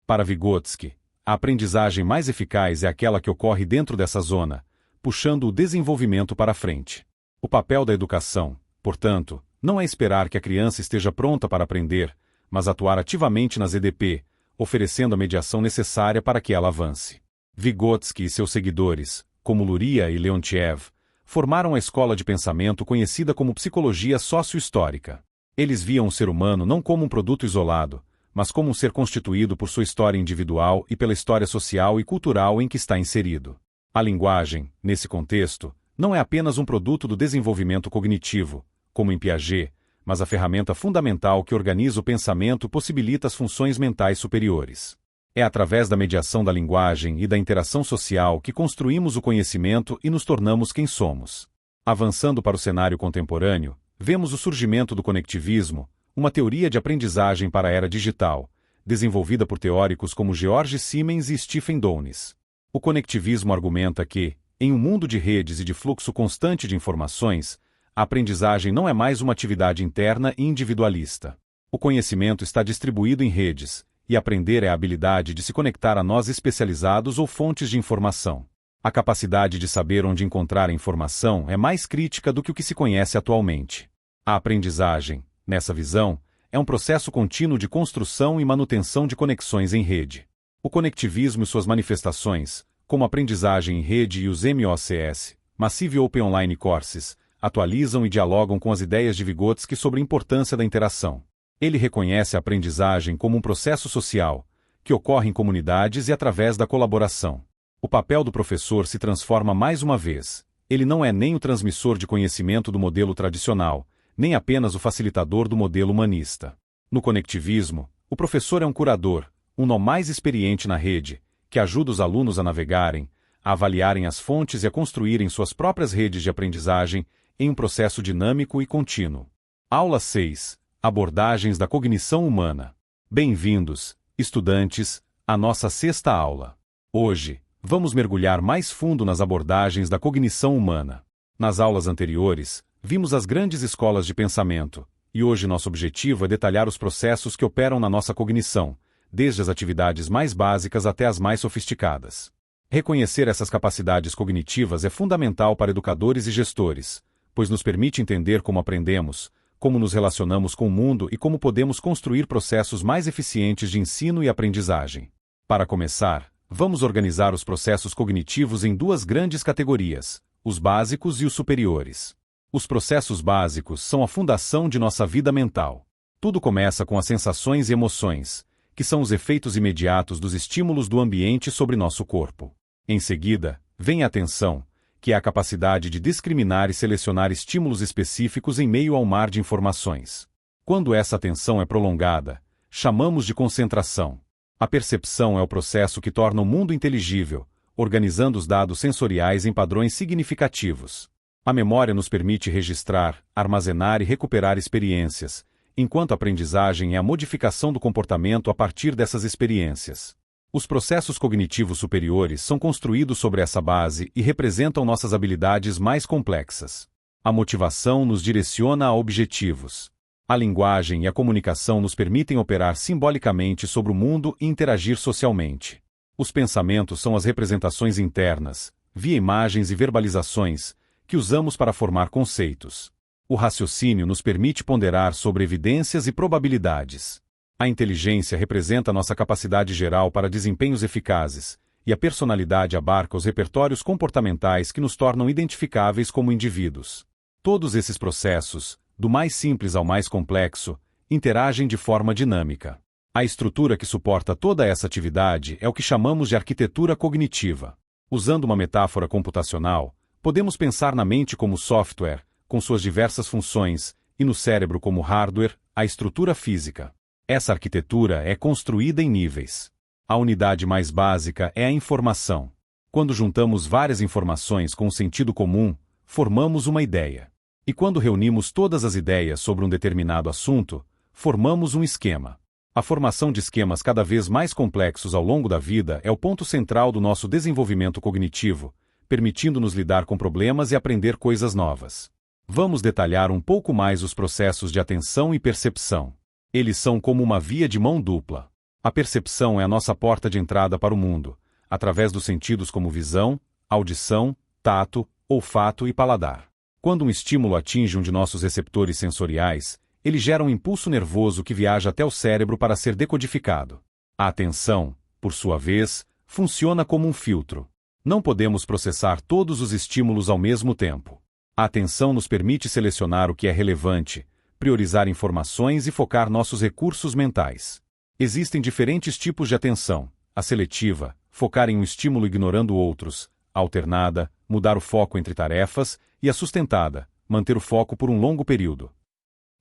Para Vygotsky, a aprendizagem mais eficaz é aquela que ocorre dentro dessa zona, puxando o desenvolvimento para frente. O papel da educação, portanto, não é esperar que a criança esteja pronta para aprender, mas atuar ativamente na ZDP, oferecendo a mediação necessária para que ela avance. Vygotsky e seus seguidores, como Luria e Leontiev, formaram a escola de pensamento conhecida como psicologia sócio-histórica. Eles viam o ser humano não como um produto isolado, mas como um ser constituído por sua história individual e pela história social e cultural em que está inserido. A linguagem, nesse contexto, não é apenas um produto do desenvolvimento cognitivo, como em Piaget, mas a ferramenta fundamental que organiza o pensamento e possibilita as funções mentais superiores. É através da mediação da linguagem e da interação social que construímos o conhecimento e nos tornamos quem somos. Avançando para o cenário contemporâneo, vemos o surgimento do conectivismo, uma teoria de aprendizagem para a era digital, desenvolvida por teóricos como George Siemens e Stephen Downes. O conectivismo argumenta que, em um mundo de redes e de fluxo constante de informações, A aprendizagem não é mais uma atividade interna e individualista. O conhecimento está distribuído em redes, e aprender é a habilidade de se conectar a nós especializados ou fontes de informação. A capacidade de saber onde encontrar a informação é mais crítica do que o que se conhece atualmente. A aprendizagem, nessa visão, é um processo contínuo de construção e manutenção de conexões em rede. O conectivismo e suas manifestações, como a aprendizagem em rede e os MOOCs, Massive Open Online Courses, atualizam e dialogam com as ideias de Vygotsky sobre a importância da interação. Ele reconhece a aprendizagem como um processo social, que ocorre em comunidades e através da colaboração. O papel do professor se transforma mais uma vez. Ele não é nem o transmissor de conhecimento do modelo tradicional, nem apenas o facilitador do modelo humanista. No conectivismo, o professor é um curador, um nó mais experiente na rede, que ajuda os alunos a navegarem, a avaliarem as fontes e a construírem suas próprias redes de aprendizagem em um processo dinâmico e contínuo. Aula 6. Abordagens da cognição humana. Bem-vindos, estudantes, à nossa sexta aula. Hoje, vamos mergulhar mais fundo nas abordagens da cognição humana. Nas aulas anteriores, vimos as grandes escolas de pensamento, e hoje nosso objetivo é detalhar os processos que operam na nossa cognição, desde as atividades mais básicas até as mais sofisticadas. Reconhecer essas capacidades cognitivas é fundamental para educadores e gestores, pois nos permite entender como aprendemos, como nos relacionamos com o mundo e como podemos construir processos mais eficientes de ensino e aprendizagem. Para começar, vamos organizar os processos cognitivos em duas grandes categorias, os básicos e os superiores. Os processos básicos são a fundação de nossa vida mental. Tudo começa com as sensações e emoções, que são os efeitos imediatos dos estímulos do ambiente sobre nosso corpo. Em seguida, vem a atenção, que é a capacidade de discriminar e selecionar estímulos específicos em meio ao mar de informações. Quando essa atenção é prolongada, chamamos de concentração. A percepção é o processo que torna o mundo inteligível, organizando os dados sensoriais em padrões significativos. A memória nos permite registrar, armazenar e recuperar experiências, enquanto a aprendizagem é a modificação do comportamento a partir dessas experiências. Os processos cognitivos superiores são construídos sobre essa base e representam nossas habilidades mais complexas. A motivação nos direciona a objetivos. A linguagem e a comunicação nos permitem operar simbolicamente sobre o mundo e interagir socialmente. Os pensamentos são as representações internas, via imagens e verbalizações, que usamos para formar conceitos. O raciocínio nos permite ponderar sobre evidências e probabilidades. A inteligência representa nossa capacidade geral para desempenhos eficazes, e a personalidade abarca os repertórios comportamentais que nos tornam identificáveis como indivíduos. Todos esses processos, do mais simples ao mais complexo, interagem de forma dinâmica. A estrutura que suporta toda essa atividade é o que chamamos de arquitetura cognitiva. Usando uma metáfora computacional, podemos pensar na mente como software, com suas diversas funções, e no cérebro como hardware, a estrutura física. Essa arquitetura é construída em níveis. A unidade mais básica é a informação. Quando juntamos várias informações com um sentido comum, formamos uma ideia. E quando reunimos todas as ideias sobre um determinado assunto, formamos um esquema. A formação de esquemas cada vez mais complexos ao longo da vida é o ponto central do nosso desenvolvimento cognitivo, permitindo-nos lidar com problemas e aprender coisas novas. Vamos detalhar um pouco mais os processos de atenção e percepção. Eles são como uma via de mão dupla. A percepção é a nossa porta de entrada para o mundo, através dos sentidos como visão, audição, tato, olfato e paladar. Quando um estímulo atinge um de nossos receptores sensoriais, ele gera um impulso nervoso que viaja até o cérebro para ser decodificado. A atenção, por sua vez, funciona como um filtro. Não podemos processar todos os estímulos ao mesmo tempo. A atenção nos permite selecionar o que é relevante, priorizar informações e focar nossos recursos mentais. Existem diferentes tipos de atenção: a seletiva, focar em um estímulo ignorando outros; a alternada, mudar o foco entre tarefas; e a sustentada, manter o foco por um longo período.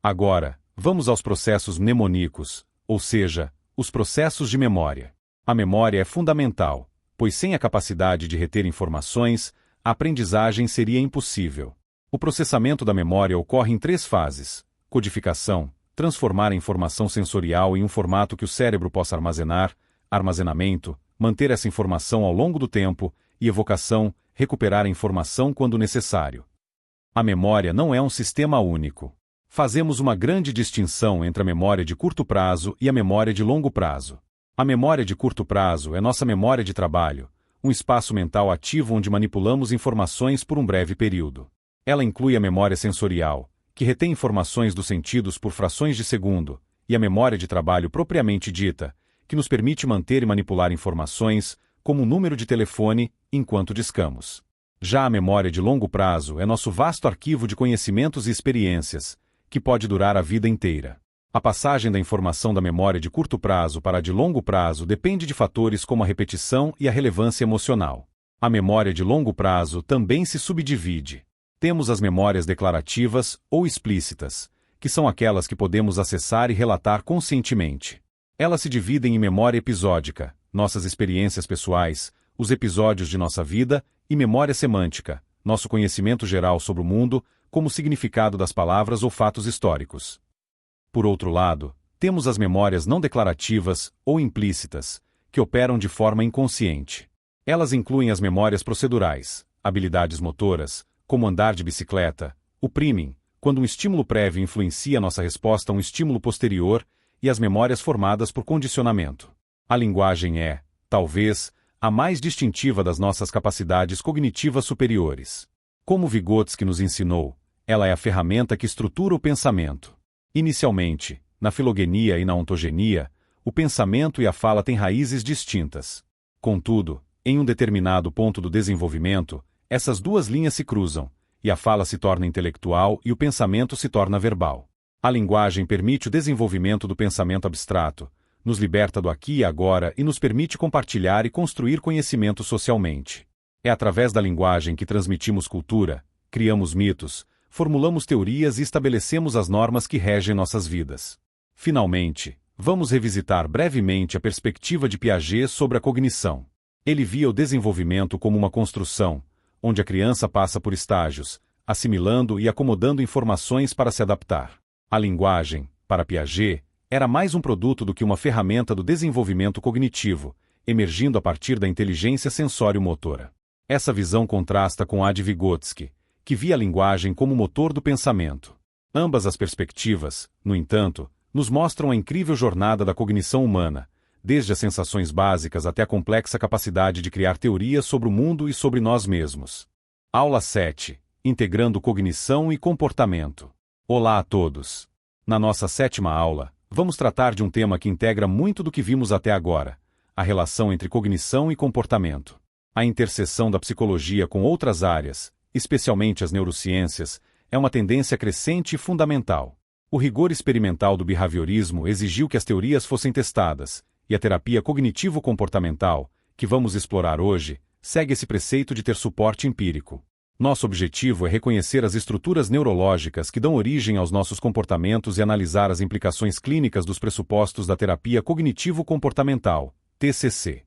Agora, vamos aos processos mnemônicos, ou seja, os processos de memória. A memória é fundamental, pois sem a capacidade de reter informações, a aprendizagem seria impossível. O processamento da memória ocorre em 3 fases: codificação, transformar a informação sensorial em um formato que o cérebro possa armazenar; armazenamento, manter essa informação ao longo do tempo; e evocação, recuperar a informação quando necessário. A memória não é um sistema único. Fazemos uma grande distinção entre a memória de curto prazo e a memória de longo prazo. A memória de curto prazo é nossa memória de trabalho, um espaço mental ativo onde manipulamos informações por um breve período. Ela inclui a memória sensorial, que retém informações dos sentidos por frações de segundo, e a memória de trabalho propriamente dita, que nos permite manter e manipular informações, como um número de telefone, enquanto discamos. Já a memória de longo prazo é nosso vasto arquivo de conhecimentos e experiências, que pode durar a vida inteira. A passagem da informação da memória de curto prazo para a de longo prazo depende de fatores como a repetição e a relevância emocional. A memória de longo prazo também se subdivide. Temos as memórias declarativas ou explícitas, que são aquelas que podemos acessar e relatar conscientemente. Elas se dividem em memória episódica, nossas experiências pessoais, os episódios de nossa vida, e memória semântica, nosso conhecimento geral sobre o mundo, como o significado das palavras ou fatos históricos. Por outro lado, temos as memórias não declarativas ou implícitas, que operam de forma inconsciente. Elas incluem as memórias procedurais, habilidades motoras, como andar de bicicleta, o priming, quando um estímulo prévio influencia nossa resposta a um estímulo posterior, e as memórias formadas por condicionamento. A linguagem é, talvez, a mais distintiva das nossas capacidades cognitivas superiores. Como Vygotsky nos ensinou, ela é a ferramenta que estrutura o pensamento. Inicialmente, na filogenia e na ontogenia, o pensamento e a fala têm raízes distintas. Contudo, em um determinado ponto do desenvolvimento, essas duas linhas se cruzam, e a fala se torna intelectual e o pensamento se torna verbal. A linguagem permite o desenvolvimento do pensamento abstrato, nos liberta do aqui e agora e nos permite compartilhar e construir conhecimento socialmente. É através da linguagem que transmitimos cultura, criamos mitos, formulamos teorias e estabelecemos as normas que regem nossas vidas. Finalmente, vamos revisitar brevemente a perspectiva de Piaget sobre a cognição. Ele via o desenvolvimento como uma construção, onde a criança passa por estágios, assimilando e acomodando informações para se adaptar. A linguagem, para Piaget, era mais um produto do que uma ferramenta do desenvolvimento cognitivo, emergindo a partir da inteligência sensório-motora. Essa visão contrasta com a de Vygotsky, que via a linguagem como motor do pensamento. Ambas as perspectivas, no entanto, nos mostram a incrível jornada da cognição humana, desde as sensações básicas até a complexa capacidade de criar teorias sobre o mundo e sobre nós mesmos. Aula 7. Integrando cognição e comportamento. Olá a todos! Na nossa 7ª aula, vamos tratar de um tema que integra muito do que vimos até agora, a relação entre cognição e comportamento. A interseção da psicologia com outras áreas, especialmente as neurociências, é uma tendência crescente e fundamental. O rigor experimental do behaviorismo exigiu que as teorias fossem testadas, e a terapia cognitivo-comportamental, que vamos explorar hoje, segue esse preceito de ter suporte empírico. Nosso objetivo é reconhecer as estruturas neurológicas que dão origem aos nossos comportamentos e analisar as implicações clínicas dos pressupostos da terapia cognitivo-comportamental, TCC.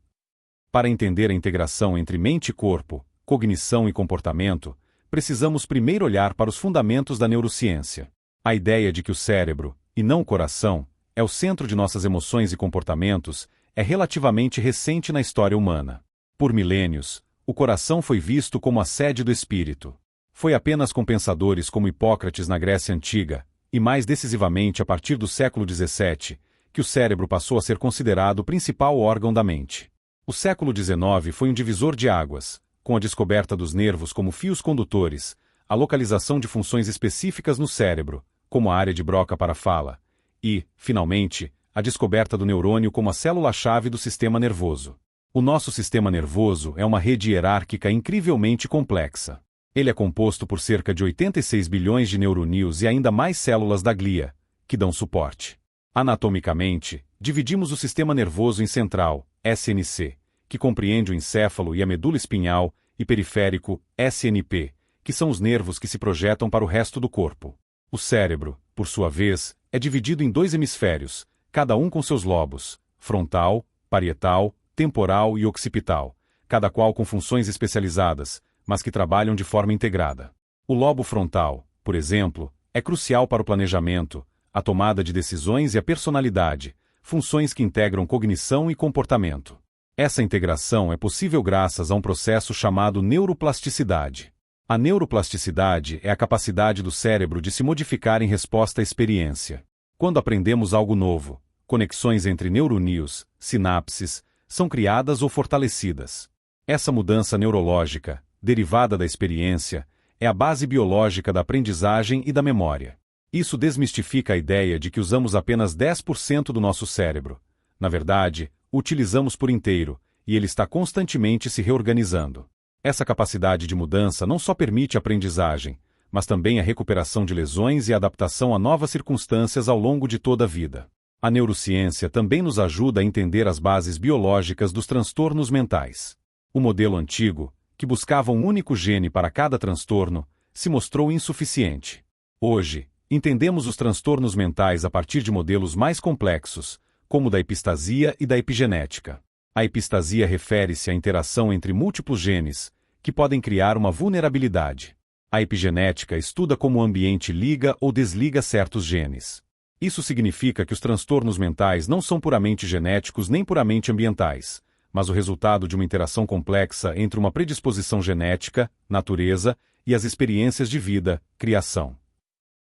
Para entender a integração entre mente e corpo, cognição e comportamento, precisamos primeiro olhar para os fundamentos da neurociência. A ideia de que o cérebro, e não o coração, é o centro de nossas emoções e comportamentos, é relativamente recente na história humana. Por milênios, o coração foi visto como a sede do espírito. Foi apenas com pensadores como Hipócrates na Grécia Antiga, e mais decisivamente a partir do século XVII, que o cérebro passou a ser considerado o principal órgão da mente. O século XIX foi um divisor de águas, com a descoberta dos nervos como fios condutores, a localização de funções específicas no cérebro, como a área de Broca para a fala, e, finalmente, a descoberta do neurônio como a célula-chave do sistema nervoso. O nosso sistema nervoso é uma rede hierárquica incrivelmente complexa. Ele é composto por cerca de 86 bilhões de neurônios e ainda mais células da glia, que dão suporte. Anatomicamente, dividimos o sistema nervoso em central, SNC, que compreende o encéfalo e a medula espinhal, e periférico, SNP, que são os nervos que se projetam para o resto do corpo. O cérebro, por sua vez, é dividido em 2 hemisférios, cada um com seus lobos, frontal, parietal, temporal e occipital, cada qual com funções especializadas, mas que trabalham de forma integrada. O lobo frontal, por exemplo, é crucial para o planejamento, a tomada de decisões e a personalidade, funções que integram cognição e comportamento. Essa integração é possível graças a um processo chamado neuroplasticidade. A neuroplasticidade é a capacidade do cérebro de se modificar em resposta à experiência. Quando aprendemos algo novo, conexões entre neurônios, sinapses, são criadas ou fortalecidas. Essa mudança neurológica, derivada da experiência, é a base biológica da aprendizagem e da memória. Isso desmistifica a ideia de que usamos apenas 10% do nosso cérebro. Na verdade, o utilizamos por inteiro, e ele está constantemente se reorganizando. Essa capacidade de mudança não só permite a aprendizagem, mas também a recuperação de lesões e a adaptação a novas circunstâncias ao longo de toda a vida. A neurociência também nos ajuda a entender as bases biológicas dos transtornos mentais. O modelo antigo, que buscava um único gene para cada transtorno, se mostrou insuficiente. Hoje, entendemos os transtornos mentais a partir de modelos mais complexos, como o da epistasia e da epigenética. A epistasia refere-se à interação entre múltiplos genes, que podem criar uma vulnerabilidade. A epigenética estuda como o ambiente liga ou desliga certos genes. Isso significa que os transtornos mentais não são puramente genéticos nem puramente ambientais, mas o resultado de uma interação complexa entre uma predisposição genética, natureza, e as experiências de vida, criação.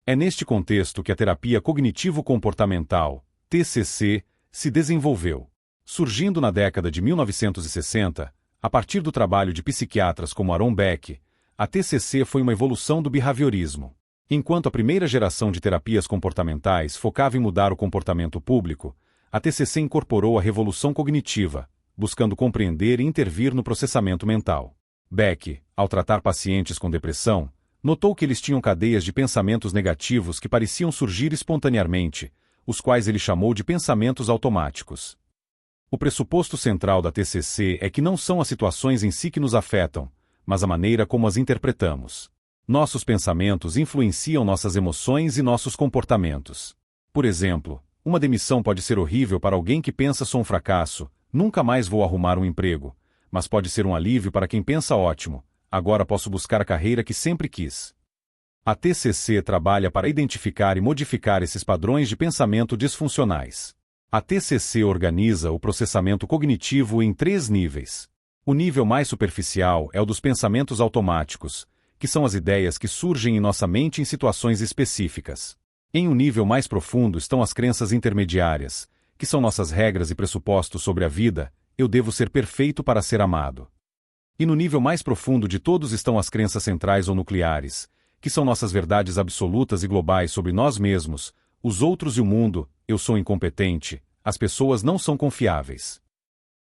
É neste contexto que a terapia cognitivo-comportamental, TCC, se desenvolveu. Surgindo na década de 1960, a partir do trabalho de psiquiatras como Aaron Beck, a TCC foi uma evolução do behaviorismo. Enquanto a primeira geração de terapias comportamentais focava em mudar o comportamento público, a TCC incorporou a revolução cognitiva, buscando compreender e intervir no processamento mental. Beck, ao tratar pacientes com depressão, notou que eles tinham cadeias de pensamentos negativos que pareciam surgir espontaneamente, os quais ele chamou de pensamentos automáticos. O pressuposto central da TCC é que não são as situações em si que nos afetam, mas a maneira como as interpretamos. Nossos pensamentos influenciam nossas emoções e nossos comportamentos. Por exemplo, uma demissão pode ser horrível para alguém que pensa sou um fracasso, nunca mais vou arrumar um emprego, mas pode ser um alívio para quem pensa ótimo, agora posso buscar a carreira que sempre quis. A TCC trabalha para identificar e modificar esses padrões de pensamento disfuncionais. A TCC organiza o processamento cognitivo em 3 níveis. O nível mais superficial é o dos pensamentos automáticos, que são as ideias que surgem em nossa mente em situações específicas. Em um nível mais profundo estão as crenças intermediárias, que são nossas regras e pressupostos sobre a vida, eu devo ser perfeito para ser amado. E no nível mais profundo de todos estão as crenças centrais ou nucleares, que são nossas verdades absolutas e globais sobre nós mesmos, os outros e o mundo, eu sou incompetente, as pessoas não são confiáveis.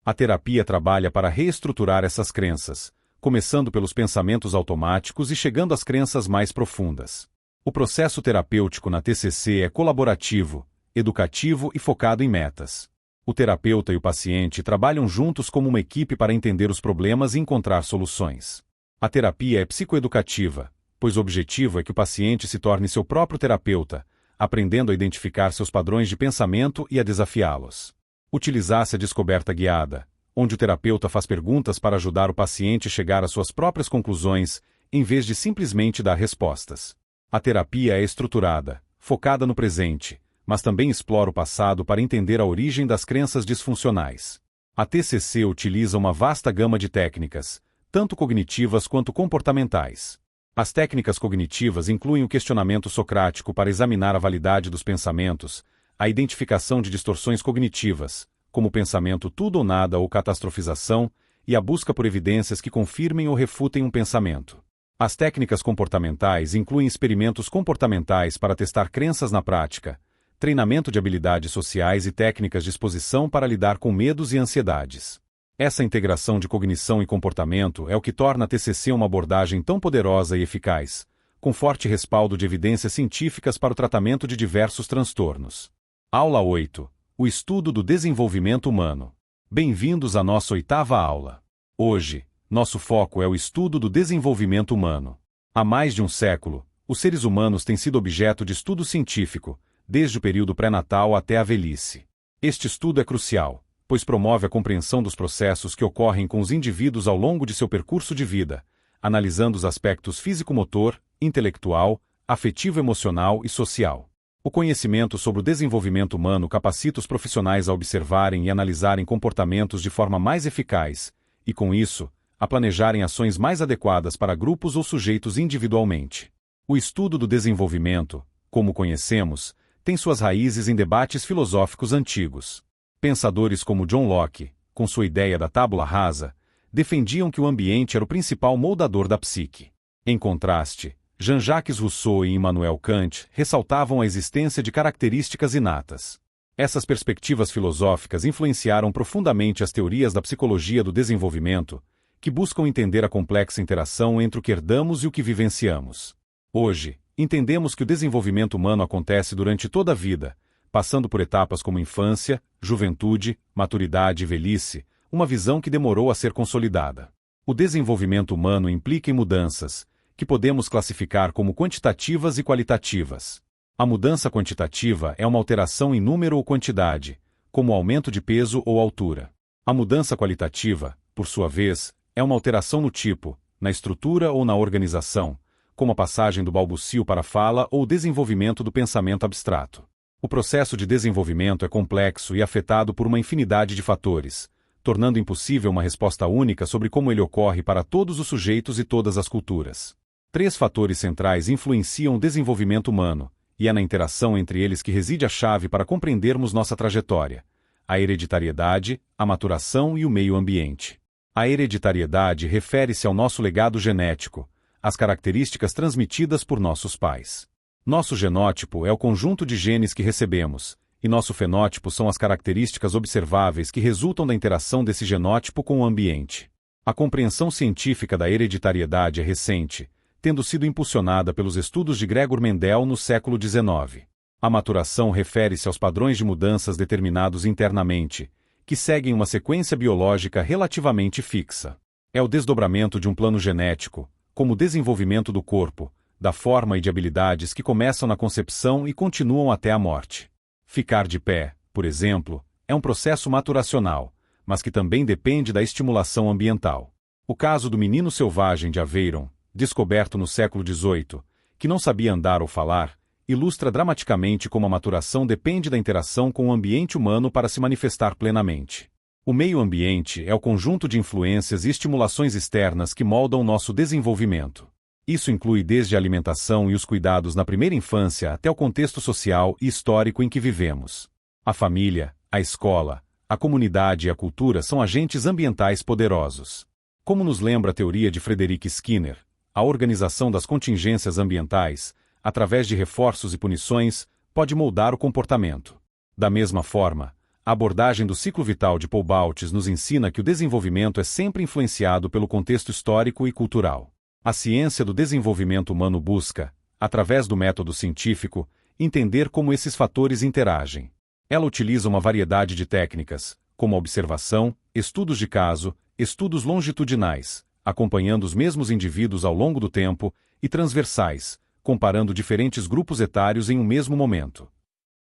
A terapia trabalha para reestruturar essas crenças, começando pelos pensamentos automáticos e chegando às crenças mais profundas. O processo terapêutico na TCC é colaborativo, educativo e focado em metas. O terapeuta e o paciente trabalham juntos como uma equipe para entender os problemas e encontrar soluções. A terapia é psicoeducativa, pois o objetivo é que o paciente se torne seu próprio terapeuta, aprendendo a identificar seus padrões de pensamento e a desafiá-los. Utilizasse a descoberta guiada, onde o terapeuta faz perguntas para ajudar o paciente a chegar às suas próprias conclusões, em vez de simplesmente dar respostas. A terapia é estruturada, focada no presente, mas também explora o passado para entender a origem das crenças disfuncionais. A TCC utiliza uma vasta gama de técnicas, tanto cognitivas quanto comportamentais. As técnicas cognitivas incluem o questionamento socrático para examinar a validade dos pensamentos, a identificação de distorções cognitivas, como o pensamento tudo ou nada ou catastrofização, e a busca por evidências que confirmem ou refutem um pensamento. As técnicas comportamentais incluem experimentos comportamentais para testar crenças na prática, treinamento de habilidades sociais e técnicas de exposição para lidar com medos e ansiedades. Essa integração de cognição e comportamento é o que torna a TCC uma abordagem tão poderosa e eficaz, com forte respaldo de evidências científicas para o tratamento de diversos transtornos. Aula 8. O estudo do desenvolvimento humano. Bem-vindos à nossa 8ª aula. Hoje, nosso foco é o estudo do desenvolvimento humano. Há mais de um século, os seres humanos têm sido objeto de estudo científico, desde o período pré-natal até a velhice. Este estudo é crucial, pois promove a compreensão dos processos que ocorrem com os indivíduos ao longo de seu percurso de vida, analisando os aspectos físico-motor, intelectual, afetivo-emocional e social. O conhecimento sobre o desenvolvimento humano capacita os profissionais a observarem e analisarem comportamentos de forma mais eficaz, e com isso, a planejarem ações mais adequadas para grupos ou sujeitos individualmente. O estudo do desenvolvimento, como conhecemos, tem suas raízes em debates filosóficos antigos. Pensadores como John Locke, com sua ideia da tábula rasa, defendiam que o ambiente era o principal moldador da psique. Em contraste, Jean-Jacques Rousseau e Immanuel Kant ressaltavam a existência de características inatas. Essas perspectivas filosóficas influenciaram profundamente as teorias da psicologia do desenvolvimento, que buscam entender a complexa interação entre o que herdamos e o que vivenciamos. Hoje, entendemos que o desenvolvimento humano acontece durante toda a vida, passando por etapas como infância, juventude, maturidade e velhice, uma visão que demorou a ser consolidada. O desenvolvimento humano implica em mudanças, que podemos classificar como quantitativas e qualitativas. A mudança quantitativa é uma alteração em número ou quantidade, como aumento de peso ou altura. A mudança qualitativa, por sua vez, é uma alteração no tipo, na estrutura ou na organização, como a passagem do balbucio para a fala ou o desenvolvimento do pensamento abstrato. O processo de desenvolvimento é complexo e afetado por uma infinidade de fatores, tornando impossível uma resposta única sobre como ele ocorre para todos os sujeitos e todas as culturas. 3 fatores centrais influenciam o desenvolvimento humano, e é na interação entre eles que reside a chave para compreendermos nossa trajetória: a hereditariedade, a maturação e o meio ambiente. A hereditariedade refere-se ao nosso legado genético, às características transmitidas por nossos pais. Nosso genótipo é o conjunto de genes que recebemos, e nosso fenótipo são as características observáveis que resultam da interação desse genótipo com o ambiente. A compreensão científica da hereditariedade é recente, tendo sido impulsionada pelos estudos de Gregor Mendel no século XIX. A maturação refere-se aos padrões de mudanças determinados internamente, que seguem uma sequência biológica relativamente fixa. É o desdobramento de um plano genético, como o desenvolvimento do corpo, da forma e de habilidades que começam na concepção e continuam até a morte. Ficar de pé, por exemplo, é um processo maturacional, mas que também depende da estimulação ambiental. O caso do menino selvagem de Aveyron, descoberto no século XVIII, que não sabia andar ou falar, ilustra dramaticamente como a maturação depende da interação com o ambiente humano para se manifestar plenamente. O meio ambiente é o conjunto de influências e estimulações externas que moldam nosso desenvolvimento. Isso inclui desde a alimentação e os cuidados na primeira infância até o contexto social e histórico em que vivemos. A família, a escola, a comunidade e a cultura são agentes ambientais poderosos. Como nos lembra a teoria de Frederick Skinner, a organização das contingências ambientais, através de reforços e punições, pode moldar o comportamento. Da mesma forma, a abordagem do ciclo vital de Paul Baltes nos ensina que o desenvolvimento é sempre influenciado pelo contexto histórico e cultural. A ciência do desenvolvimento humano busca, através do método científico, entender como esses fatores interagem. Ela utiliza uma variedade de técnicas, como a observação, estudos de caso, estudos longitudinais, acompanhando os mesmos indivíduos ao longo do tempo, e transversais, comparando diferentes grupos etários em um mesmo momento.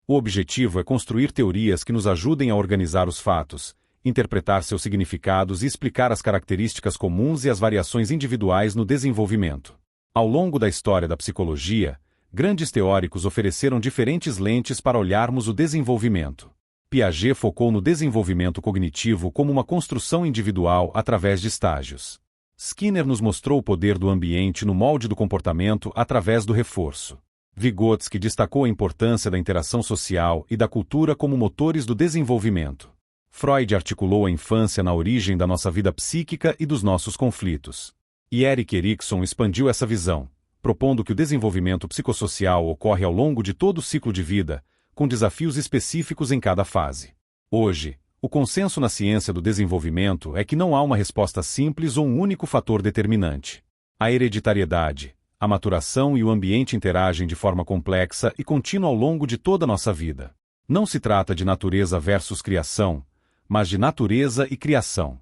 O objetivo é construir teorias que nos ajudem a organizar os fatos, interpretar seus significados e explicar as características comuns e as variações individuais no desenvolvimento. Ao longo da história da psicologia, grandes teóricos ofereceram diferentes lentes para olharmos o desenvolvimento. Piaget focou no desenvolvimento cognitivo como uma construção individual através de estágios. Skinner nos mostrou o poder do ambiente no molde do comportamento através do reforço. Vygotsky destacou a importância da interação social e da cultura como motores do desenvolvimento. Freud articulou a infância na origem da nossa vida psíquica e dos nossos conflitos. E Erik Erikson expandiu essa visão, propondo que o desenvolvimento psicossocial ocorre ao longo de todo o ciclo de vida, com desafios específicos em cada fase. Hoje, o consenso na ciência do desenvolvimento é que não há uma resposta simples ou um único fator determinante. A hereditariedade, a maturação e o ambiente interagem de forma complexa e contínua ao longo de toda a nossa vida. Não se trata de natureza versus criação, mas de natureza e criação.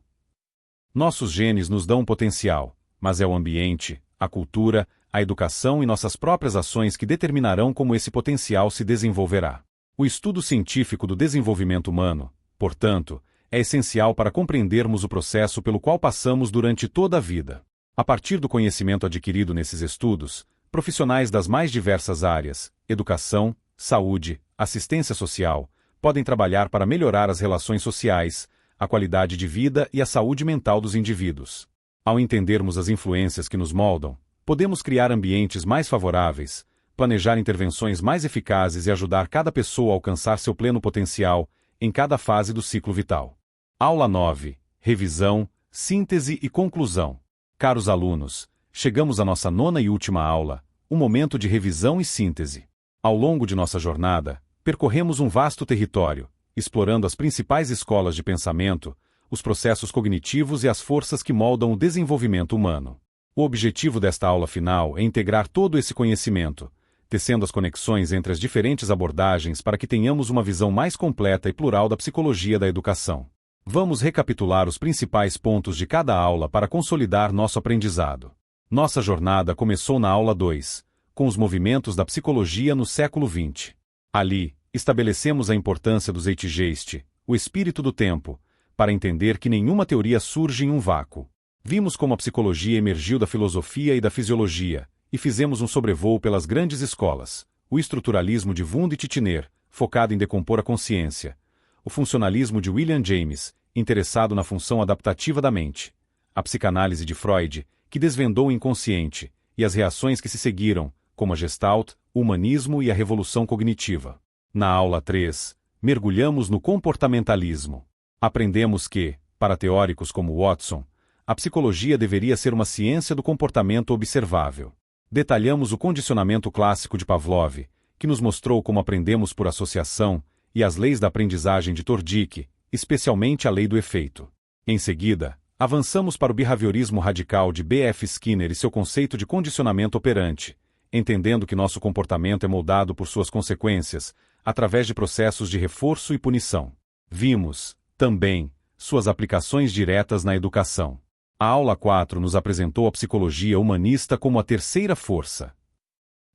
Nossos genes nos dão um potencial, mas é o ambiente, a cultura, a educação e nossas próprias ações que determinarão como esse potencial se desenvolverá. O estudo científico do desenvolvimento humano, portanto, é essencial para compreendermos o processo pelo qual passamos durante toda a vida. A partir do conhecimento adquirido nesses estudos, profissionais das mais diversas áreas, educação, saúde, assistência social, podem trabalhar para melhorar as relações sociais, a qualidade de vida e a saúde mental dos indivíduos. Ao entendermos as influências que nos moldam, podemos criar ambientes mais favoráveis, planejar intervenções mais eficazes e ajudar cada pessoa a alcançar seu pleno potencial em cada fase do ciclo vital. Aula 9. Revisão, síntese e conclusão. Caros alunos, chegamos à nossa nona e última aula, um momento de revisão e síntese. Ao longo de nossa jornada, percorremos um vasto território, explorando as principais escolas de pensamento, os processos cognitivos e as forças que moldam o desenvolvimento humano. O objetivo desta aula final é integrar todo esse conhecimento, tecendo as conexões entre as diferentes abordagens para que tenhamos uma visão mais completa e plural da psicologia da educação. Vamos recapitular os principais pontos de cada aula para consolidar nosso aprendizado. Nossa jornada começou na aula 2, com os movimentos da psicologia no século XX. Ali, estabelecemos a importância do Zeitgeist, o espírito do tempo, para entender que nenhuma teoria surge em um vácuo. Vimos como a psicologia emergiu da filosofia e da fisiologia, e fizemos um sobrevoo pelas grandes escolas, o estruturalismo de Wundt e Titchener, focado em decompor a consciência, o funcionalismo de William James, interessado na função adaptativa da mente, a psicanálise de Freud, que desvendou o inconsciente, e as reações que se seguiram, como a Gestalt, o humanismo e a revolução cognitiva. Na aula 3, mergulhamos no comportamentalismo. Aprendemos que, para teóricos como Watson, a psicologia deveria ser uma ciência do comportamento observável. Detalhamos o condicionamento clássico de Pavlov, que nos mostrou como aprendemos por associação, e as leis da aprendizagem de Tordick, especialmente a lei do efeito. Em seguida, avançamos para o behaviorismo radical de B.F. Skinner e seu conceito de condicionamento operante, entendendo que nosso comportamento é moldado por suas consequências, através de processos de reforço e punição. Vimos, também, suas aplicações diretas na educação. A aula 4 nos apresentou a psicologia humanista como a terceira força.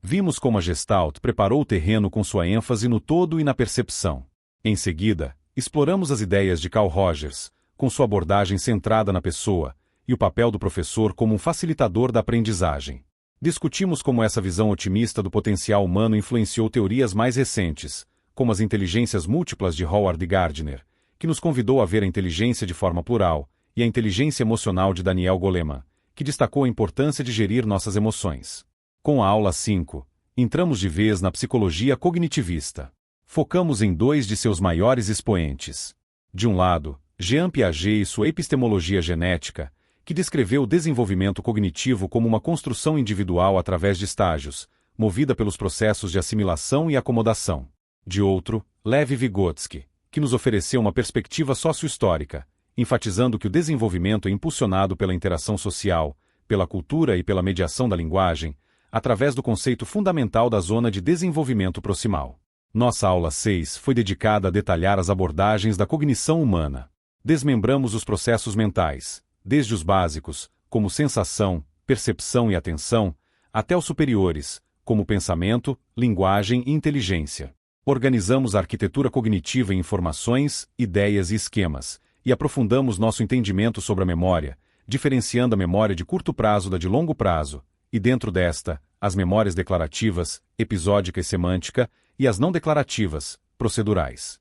Vimos como a Gestalt preparou o terreno com sua ênfase no todo e na percepção. Em seguida, exploramos as ideias de Carl Rogers, com sua abordagem centrada na pessoa, e o papel do professor como um facilitador da aprendizagem. Discutimos como essa visão otimista do potencial humano influenciou teorias mais recentes, como as inteligências múltiplas de Howard Gardner, que nos convidou a ver a inteligência de forma plural, e a inteligência emocional de Daniel Goleman, que destacou a importância de gerir nossas emoções. Com a aula 5, entramos de vez na psicologia cognitivista. Focamos em dois de seus maiores expoentes. De um lado, Jean Piaget e sua epistemologia genética, que descreveu o desenvolvimento cognitivo como uma construção individual através de estágios, movida pelos processos de assimilação e acomodação. De outro, Lev Vygotsky, que nos ofereceu uma perspectiva sócio-histórica, enfatizando que o desenvolvimento é impulsionado pela interação social, pela cultura e pela mediação da linguagem, através do conceito fundamental da zona de desenvolvimento proximal. Nossa aula 6 foi dedicada a detalhar as abordagens da cognição humana. Desmembramos os processos mentais, desde os básicos, como sensação, percepção e atenção, até os superiores, como pensamento, linguagem e inteligência. Organizamos a arquitetura cognitiva em informações, ideias e esquemas, e aprofundamos nosso entendimento sobre a memória, diferenciando a memória de curto prazo da de longo prazo, e dentro desta, as memórias declarativas, episódica e semântica, e as não declarativas, procedurais.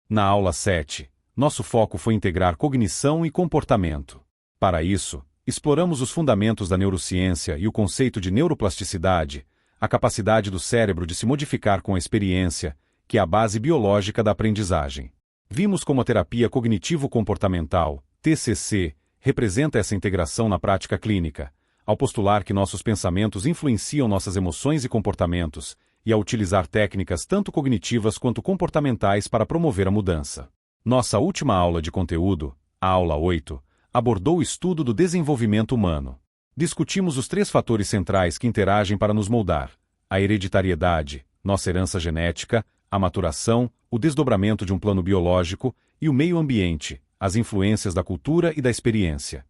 Na aula 7, nosso foco foi integrar cognição e comportamento. Para isso, exploramos os fundamentos da neurociência e o conceito de neuroplasticidade, a capacidade do cérebro de se modificar com a experiência, que é a base biológica da aprendizagem. Vimos como a terapia cognitivo-comportamental, TCC, representa essa integração na prática clínica, ao postular que nossos pensamentos influenciam nossas emoções e comportamentos, e a utilizar técnicas tanto cognitivas quanto comportamentais para promover a mudança. Nossa última aula de conteúdo, a aula 8, abordou o estudo do desenvolvimento humano. Discutimos os 3 fatores centrais que interagem para nos moldar: a hereditariedade, nossa herança genética, a maturação, o desdobramento de um plano biológico, e o meio ambiente, as influências da cultura e da experiência.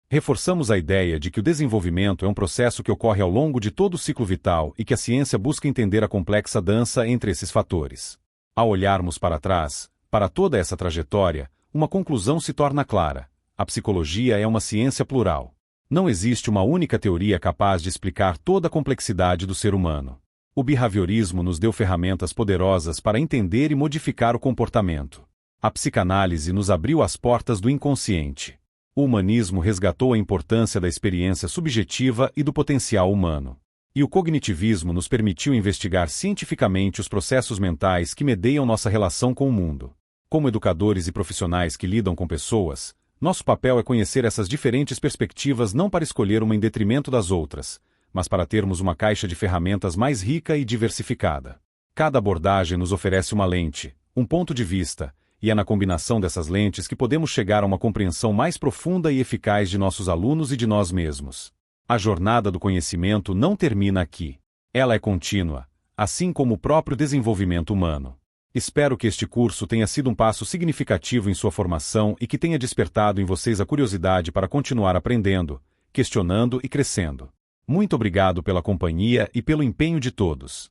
Reforçamos a ideia de que o desenvolvimento é um processo que ocorre ao longo de todo o ciclo vital e que a ciência busca entender a complexa dança entre esses fatores. Ao olharmos para trás, para toda essa trajetória, uma conclusão se torna clara: a psicologia é uma ciência plural. Não existe uma única teoria capaz de explicar toda a complexidade do ser humano. O behaviorismo nos deu ferramentas poderosas para entender e modificar o comportamento. A psicanálise nos abriu as portas do inconsciente. O humanismo resgatou a importância da experiência subjetiva e do potencial humano. E o cognitivismo nos permitiu investigar cientificamente os processos mentais que medeiam nossa relação com o mundo. Como educadores e profissionais que lidam com pessoas, nosso papel é conhecer essas diferentes perspectivas não para escolher uma em detrimento das outras, mas para termos uma caixa de ferramentas mais rica e diversificada. Cada abordagem nos oferece uma lente, um ponto de vista, e é na combinação dessas lentes que podemos chegar a uma compreensão mais profunda e eficaz de nossos alunos e de nós mesmos. A jornada do conhecimento não termina aqui. Ela é contínua, assim como o próprio desenvolvimento humano. Espero que este curso tenha sido um passo significativo em sua formação e que tenha despertado em vocês a curiosidade para continuar aprendendo, questionando e crescendo. Muito obrigado pela companhia e pelo empenho de todos.